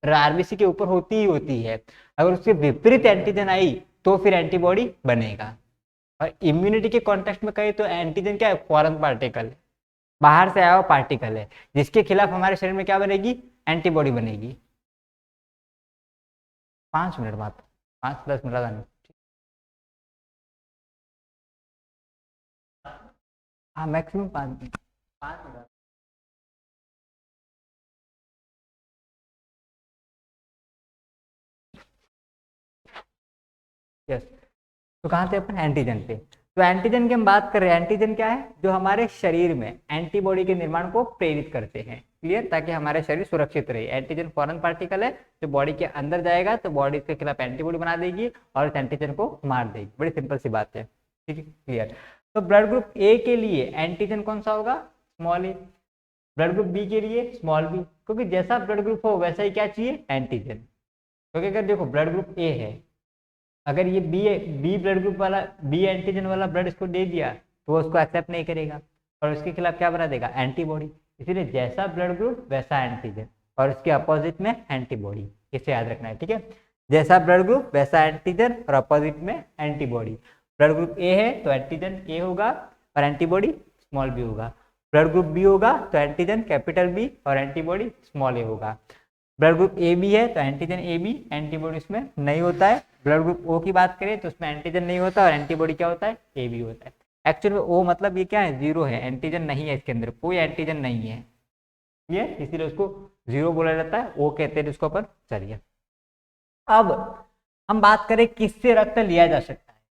Speaker 1: आरबीसी के ऊपर होती ही होती है, अगर उसके विपरीत एंटीजन आई तो फिर एंटीबॉडी बनेगा। और इम्यूनिटी के कॉन्टेक्स्ट में कहे तो एंटीजन क्या है, फॉरेन पार्टिकल है, बाहर से आया हुआ पार्टिकल है, जिसके खिलाफ हमारे शरीर में क्या बनेगी, एंटीबॉडी बनेगी। 5 मिनट बाद, 5-10 मिनट लगाने। हाँ मैक्सिमम 5 मिनट, 5 मिनट। यस, तो कहाँ थे अपन, एंटीजन पे। तो एंटीजन की हम बात कर रहे हैं, एंटीजन क्या है, जो हमारे शरीर में एंटीबॉडी के निर्माण को प्रेरित करते हैं, क्लियर, ताकि हमारे शरीर सुरक्षित रहे। एंटीजन फॉरेन पार्टिकल है जो बॉडी के अंदर जाएगा तो बॉडी के खिलाफ एंटीबॉडी बना देगी और इस एंटीजन को मार देगी। बड़ी सिंपल सी बात है, ठीक है, क्लियर। तो ब्लड ग्रुप ए के लिए एंटीजन कौन सा होगा, small A. Blood group B के लिए स्मॉल बी, क्योंकि जैसा ब्लड ग्रुप हो वैसा ही क्या चाहिए, एंटीजन। क्योंकि अगर देखो ब्लड ग्रुप ए है, अगर ये बी ब्लड ग्रुप वाला, बी एंटीजन वाला ब्लड इसको दे दिया तो वो उसको एक्सेप्ट नहीं करेगा और उसके खिलाफ क्या बना देगा, एंटीबॉडी। इसीलिए जैसा ब्लड ग्रुप वैसा एंटीजन और इसके अपोजिट में एंटीबॉडी, इसे याद रखना है, ठीक है। जैसा ब्लड ग्रुप वैसा एंटीजन और अपोजिट में एंटीबॉडी। ब्लड ग्रुप ए है तो एंटीजन ए होगा और एंटीबॉडी स्मॉल बी होगा। ब्लड ग्रुप बी होगा तो एंटीजन कैपिटल बी और एंटीबॉडी स्मॉल ए होगा। ब्लड ग्रुप ए बी है तो एंटीजन ए बी, एंटीबॉडी उसमें नहीं होता है। ब्लड ग्रुप ओ की बात करें तो उसमें एंटीजन नहीं होता और एंटीबॉडी क्या होता है, ए बी होता है। एक्चुअल में ओ मतलब ये क्या है, जीरो है, एंटीजन नहीं है, इसके अंदर कोई एंटीजन नहीं है, ये इसीलिए उसको जीरो बोला जाता है, ओ कहते हैं उसको अपन। चलिए अब हम बात करें किससे रक्त लिया जा सकता है।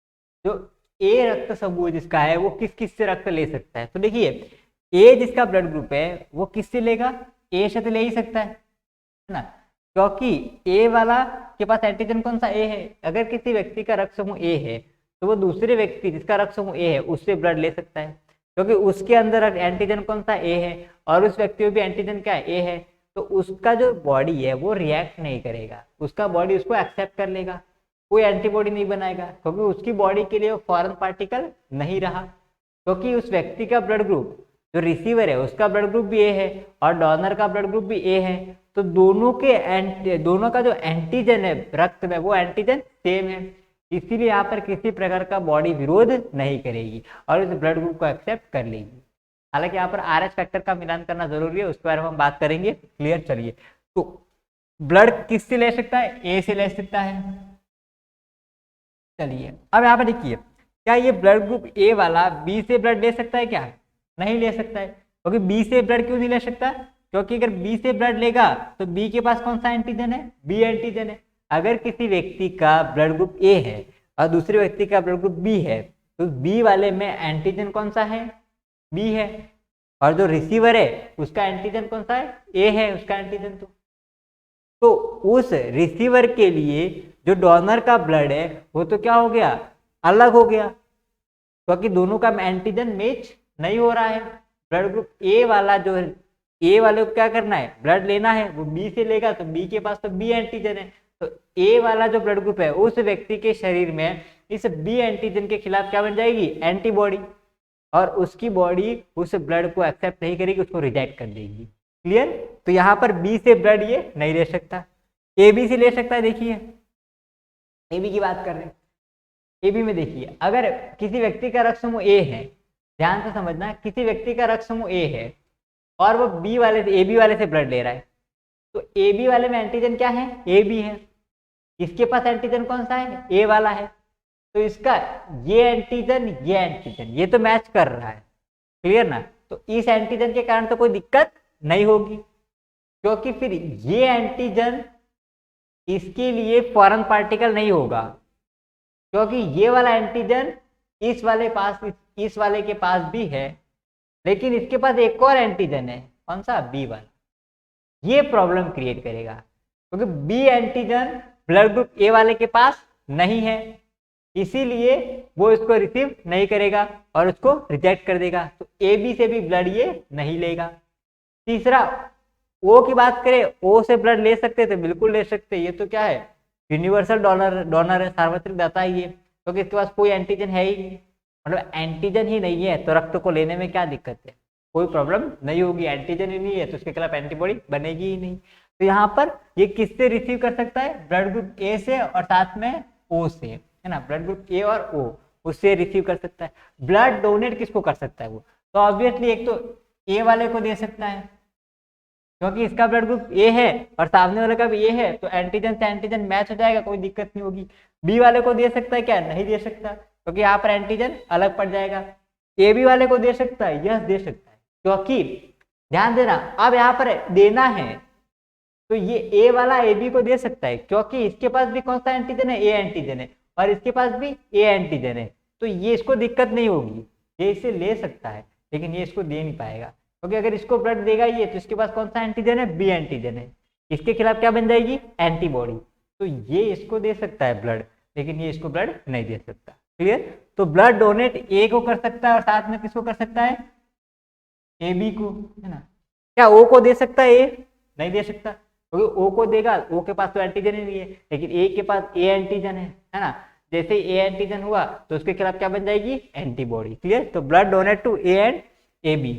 Speaker 1: जो ए रक्त समूह जिसका है वो किस किस से रक्त ले सकता है, तो देखिए ए जिसका ब्लड ग्रुप है वो किससे लेगा, ए से तो ले ही सकता है ना, क्योंकि ए वाला के पास एंटीजन कौन सा, ए है। अगर किसी व्यक्ति का रक्त समूह ए है तो वो दूसरे व्यक्ति जिसका रक्त समूह ए है उससे ब्लड ले सकता है, क्योंकि उसके अंदर एंटीजन कौन सा, ए है, और उस व्यक्ति में भी एंटीजन क्या है, ए है। तो उसका जो बॉडी है वो रिएक्ट नहीं करेगा, उसका बॉडी उसको एक्सेप्ट कर लेगा, कोई एंटीबॉडी नहीं बनाएगा, क्योंकि उसकी बॉडी के लिए वो फॉरेन पार्टिकल नहीं रहा। क्योंकि उस व्यक्ति का ब्लड ग्रुप, जो रिसीवर है उसका ब्लड ग्रुप भी ए है और डोनर का ब्लड ग्रुप भी ए है, तो दोनों का जो एंटीजन है रक्त में वो एंटीजन सेम है, इसीलिए यहाँ पर किसी प्रकार का बॉडी विरोध नहीं करेगी और इस ब्लड ग्रुप को एक्सेप्ट कर लेगी। हालांकि यहाँ पर आरएच फैक्टर का मिलान करना जरूरी है, उसके बारे में हम बात करेंगे, क्लियर। चलिए तो ब्लड किससे ले सकता है, ए से ले सकता है। चलिए अब यहाँ पर देखिए, क्या ये ब्लड ग्रुप ए वाला बी से ब्लड ले सकता है, क्या नहीं ले सकता है। क्योंकि बी से ब्लड क्यों नहीं ले सकता, क्योंकि अगर बी से ब्लड लेगा तो बी के पास कौन सा एंटीजन है, बी एंटीजन है। अगर किसी व्यक्ति का ब्लड ग्रुप ए है और दूसरे व्यक्ति का ब्लड ग्रुप बी है तो बी वाले में एंटीजन कौन सा है, बी है, और जो रिसीवर है उसका एंटीजन कौन सा है, ए है उसका एंटीजन। तो उस रिसीवर के लिए जो डोनर का ब्लड है वो तो क्या हो गया, अलग हो गया, क्योंकि दोनों का एंटीजन मैच नहीं हो रहा है। ब्लड ग्रुप ए वाला जो ए वाले को क्या करना है, ब्लड लेना है, वो बी से लेगा तो बी के पास तो बी एंटीजन है, तो ए वाला जो ब्लड ग्रुप है उस व्यक्ति के शरीर में इस बी एंटीजन के खिलाफ क्या बन जाएगी, एंटीबॉडी, और उसकी बॉडी उस ब्लड को एक्सेप्ट नहीं करेगी, उसको रिजेक्ट कर देगी, क्लियर। तो यहाँ पर बी से ब्लड ये नहीं ले सकता, ए बी से ले सकता है। देखिए ए बी की बात कर रहे हैं, ए बी में देखिए अगर किसी व्यक्ति का रक्त समूह ए है, ध्यान से समझना, किसी व्यक्ति का रक्त समूह ए है और वो बी वाले से, ए बी वाले से ब्लड ले रहा है, तो ए बी वाले में एंटीजन क्या है, ए बी है, इसके पास एंटीजन कौन सा है, ए वाला है, तो इसका ये एंटीजन ये तो मैच कर रहा है, क्लियर ना। तो इस एंटीजन के कारण तो कोई दिक्कत नहीं होगी, क्योंकि फिर ये एंटीजन इसके लिए फॉरेन पार्टिकल नहीं होगा, क्योंकि ये वाला एंटीजन इस वाले के पास भी है, लेकिन इसके पास एक और एंटीजन है, कौन सा, बी वाला, ये प्रॉब्लम क्रिएट करेगा क्योंकि B antigen blood group A वाले के पास नहीं है, इसीलिए वो इसको रिसीव नहीं करेगा और उसको रिजेक्ट कर देगा। तो ए बी से भी ब्लड ये नहीं लेगा। तीसरा, ओ की बात करें, ओ से ब्लड ले सकते थे, बिल्कुल ले सकते, ये तो क्या है, यूनिवर्सल डोनर है, सार्वत्रिक दाता ही है, क्योंकि इसके पास कोई एंटीजन है ही नहीं, मतलब एंटीजन ही नहीं है तो रक्त को लेने में क्या दिक्कत है, कोई प्रॉब्लम नहीं होगी, एंटीजन ही नहीं है तो उसके खिलाफ एंटीबॉडी बनेगी ही नहीं। तो यहाँ पर ये किससे रिसीव कर सकता है, ब्लड ग्रुप ए से और साथ में ओ से, है ना, ब्लड ग्रुप ए और ओ, उससे रिसीव कर सकता है। ब्लड डोनेट किसको कर सकता है वो, तो ऑब्वियसली एक तो ए वाले को दे सकता है क्योंकि इसका ब्लड ग्रुप ए है और सामने वाले का भी ए है, तो एंटीजन से एंटीजन मैच हो जाएगा, कोई दिक्कत नहीं होगी। बी वाले को दे सकता है क्या, नहीं दे सकता, क्योंकि यहाँ पर एंटीजन अलग पड़ जाएगा। ए बी वाले को दे सकता है, यस दे सकता है, क्योंकि ध्यान देना, अब यहाँ पर देना है तो ये ए वाला ए बी को दे सकता है क्योंकि इसके पास भी कौन सा एंटीजन है, ए एंटीजन है, और इसके पास भी ए एंटीजन है, तो ये इसको दिक्कत नहीं होगी, ये इसे ले सकता है, लेकिन ये इसको दे नहीं पाएगा क्योंकि अगर इसको ब्लड देगा ये तो इसके पास कौन सा एंटीजन है, बी एंटीजन है, इसके खिलाफ क्या बन जाएगी, एंटीबॉडी, तो ये इसको दे सकता है ब्लड, लेकिन ये इसको ब्लड नहीं दे सकता। क्लियर, तो ब्लड डोनेट ए को कर सकता है और साथ में किसको कर सकता है, ए बी को, है ना। क्या ओ को दे सकता है, ए नहीं दे सकता क्योंकि ओ को देगा, ओ के पास तो एंटीजन ही नहीं है, लेकिन ए के पास ए एंटीजन है ना, जैसे ए एंटीजन हुआ तो उसके खिलाफ क्या बन जाएगी, एंटीबॉडी। क्लियर, तो blood donate to A and A B.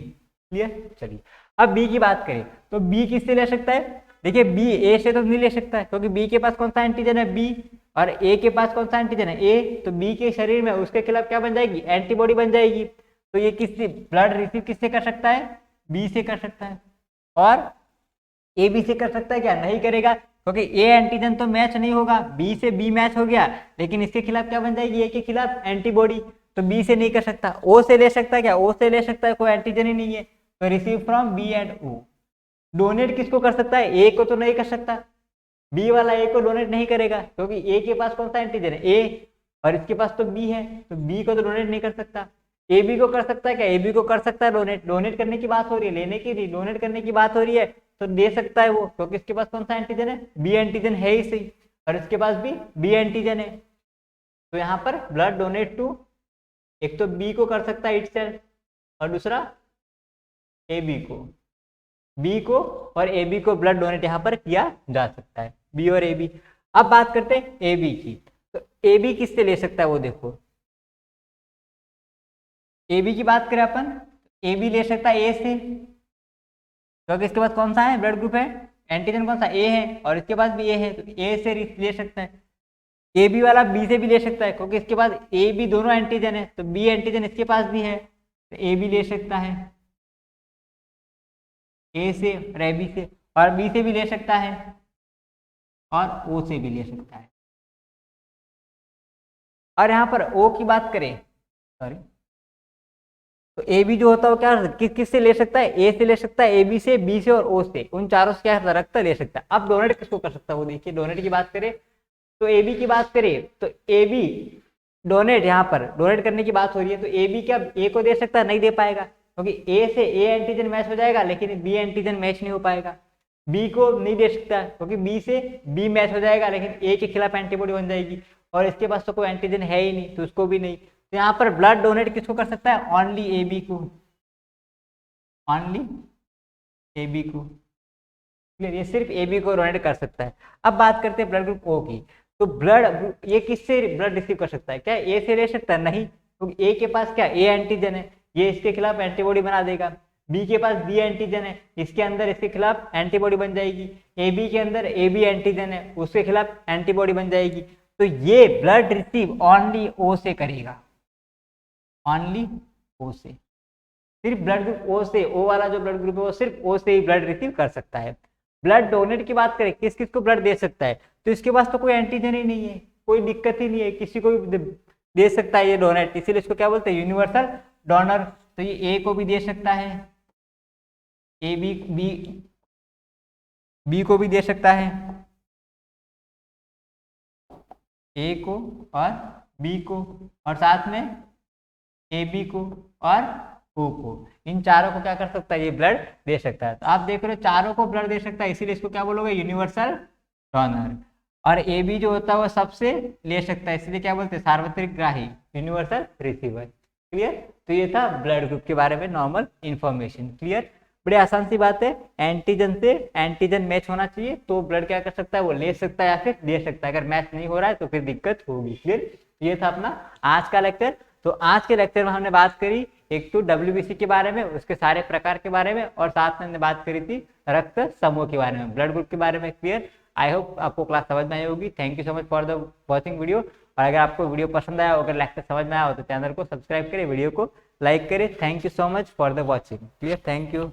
Speaker 1: Clear, चलिए अब बी की बात करें तो बी किससे ले सकता है, देखिए बी ए से तो नहीं ले सकता है क्योंकि बी के पास कौन सा एंटीजन है, बी, और ए के पास कौन सा एंटीजन है, ए, तो बी के शरीर में उसके खिलाफ क्या बन जाएगी, एंटीबॉडी बन जाएगी। तो ये किससे ब्लड रिसीव किससे कर सकता है, बी से कर सकता है, और ए बी से कर सकता है क्या, नहीं करेगा क्योंकि ए एंटीजन तो मैच नहीं होगा, बी से बी मैच हो गया, लेकिन इसके खिलाफ क्या बन जाएगी, ए के खिलाफ एंटीबॉडी, तो बी से नहीं कर सकता। ओ से ले सकता है क्या, ओ से ले सकता है, कोई एंटीजन ही नहीं है, तो receive from B and O. Donate किसको कर सकता है, ए को तो नहीं कर सकता, बी वाला ए को डोनेट नहीं करेगा क्योंकि ए के पास कौन सा एंटीजन है, ए, और इसके पास तो बी है, तो बी को तो डोनेट नहीं कर सकता। ए बी को कर सकता है क्या, ए बी को कर सकता है डोनेट, डोनेट करने की बात हो रही है, लेने की नहीं, डोनेट करने की बात हो रही है, तो दे सकता है वो क्योंकि इसके पास कौन सा एंटीजन है, बी एंटीजन है ही सही, और इसके पास भी बी एंटीजन है। तो यहाँ पर ब्लड डोनेट टू, एक तो बी को कर सकता है इटसेल्फ और दूसरा ए बी को, बी को और ए बी को ब्लड डोनेट यहाँ पर किया जा सकता है, बी और ए बी। अब बात करते हैं ए बी की, तो ए बी किससे ले सकता है वो देखो, ए बी की बात करें अपन, ए बी ले सकता है ए से क्योंकि इसके पास कौन सा है, ब्लड ग्रुप है, एंटीजन कौन सा, ए है, और इसके पास भी ए है, तो ए से ले सकता है। ए बी वाला बी से भी ले सकता है क्योंकि इसके पास ए बी दोनों एंटीजन है, तो बी एंटीजन इसके पास भी है, तो ए बी ले सकता है ए से और ए बी से, और बी से भी ले सकता है और ओ से भी ले सकता है। और यहाँ पर ओ की बात करें, सॉरी, तो ए बी जो होता है वो क्या किस से ले सकता है, ए से ले सकता है, ए बी से, बी से और ओ से, उन चारों से क्या रक्त ले सकता है। अब डोनेट किसको कर सकता है वो देखिए, डोनेट की बात करें तो ए बी की बात करें तो ए बी डोनेट, यहाँ पर डोनेट करने की बात हो रही है, तो ए बी क्या ए को दे सकता है, नहीं दे पाएगा क्योंकि ए से ए एंटीजन मैच हो जाएगा लेकिन बी एंटीजन मैच नहीं हो पाएगा। बी को नहीं दे सकता क्योंकि बी से बी मैच हो जाएगा लेकिन ए के खिलाफ एंटीबॉडी बन जाएगी, और इसके पास तो कोई एंटीजन है ही नहीं तो उसको भी नहीं। तो यहाँ पर ब्लड डोनेट किसको कर सकता है, ओनली ए बी को, ओनली ए बी को। क्लियर, ये सिर्फ ए बी को डोनेट कर सकता है। अब बात करते हैं ब्लड ग्रुप ओ की, तो ब्लड ये किससे ब्लड रिसीव कर सकता है, क्या ए से ले सकता है, नहीं, क्योंकि ए के पास क्या ए एंटीजन है, ये इसके खिलाफ एंटीबॉडी बना देगा। बी के पास बी एंटीजन है, इसके अंदर इसके खिलाफ एंटीबॉडी बन जाएगी। ए बी के अंदर ए बी एंटीजन है, उसके खिलाफ एंटीबॉडी बन जाएगी। तो ये ब्लड रिसीव ओनली ओ से करेगा, ओनली ओ से, सिर्फ ब्लड ग्रुप ओ से, ओ वाला जो ब्लड ग्रुप है वो सिर्फ ओ से ही ब्लड रिसीव कर सकता है। ब्लड डोनेट की बात करें किस किस को ब्लड दे सकता है, तो इसके पास तो कोई एंटीजन ही नहीं है, कोई दिक्कत ही नहीं है, किसी को भी दे सकता है ये डोनेट, इसीलिए इसको क्या बोलते हैं, यूनिवर्सल डोनर। तो ये ए को भी दे सकता है, ए बी बी बी को भी दे सकता है, ए को और बी को, और साथ में ए बी को और ओ को, इन चारों को क्या कर सकता है, ये ब्लड दे सकता है। तो आप देख रहे हो चारों को ब्लड दे सकता है, इसीलिए इसको क्या बोलोगे, यूनिवर्सल डोनर। और ए बी जो होता है वो सबसे ले सकता है, इसलिए क्या बोलते हैं, सार्वत्रिक ग्राही, यूनिवर्सल रिसीवर। क्लियर। तो ये था ब्लड ग्रुप के बारे में नॉर्मल इंफॉर्मेशन। क्लियर। बड़ी आसान सी बात है, एंटीजन से एंटीजन मैच होना चाहिए तो ब्लड क्या कर सकता है, वो ले सकता है या फिर दे सकता है। अगर मैच नहीं हो रहा है तो फिर दिक्कत होगी। क्लियर। ये था अपना आज का लेक्चर। तो आज के लेक्चर में हमने बात करी एक तो डब्ल्यूबीसी के बारे में, उसके सारे प्रकार के बारे में, और साथ में हमने बात करी थी रक्त समूह के बारे में, ब्लड ग्रुप के बारे में। क्लियर। आई होप आपको क्लास समझ में आई होगी। Thank you so much for the watching video. और अगर आपको वीडियो पसंद आया, अगर लेक्चर समझ में आया हो तो चैनल को सब्सक्राइब करें, वीडियो को लाइक करें। Thank you so much for the watching. Clear. Thank you.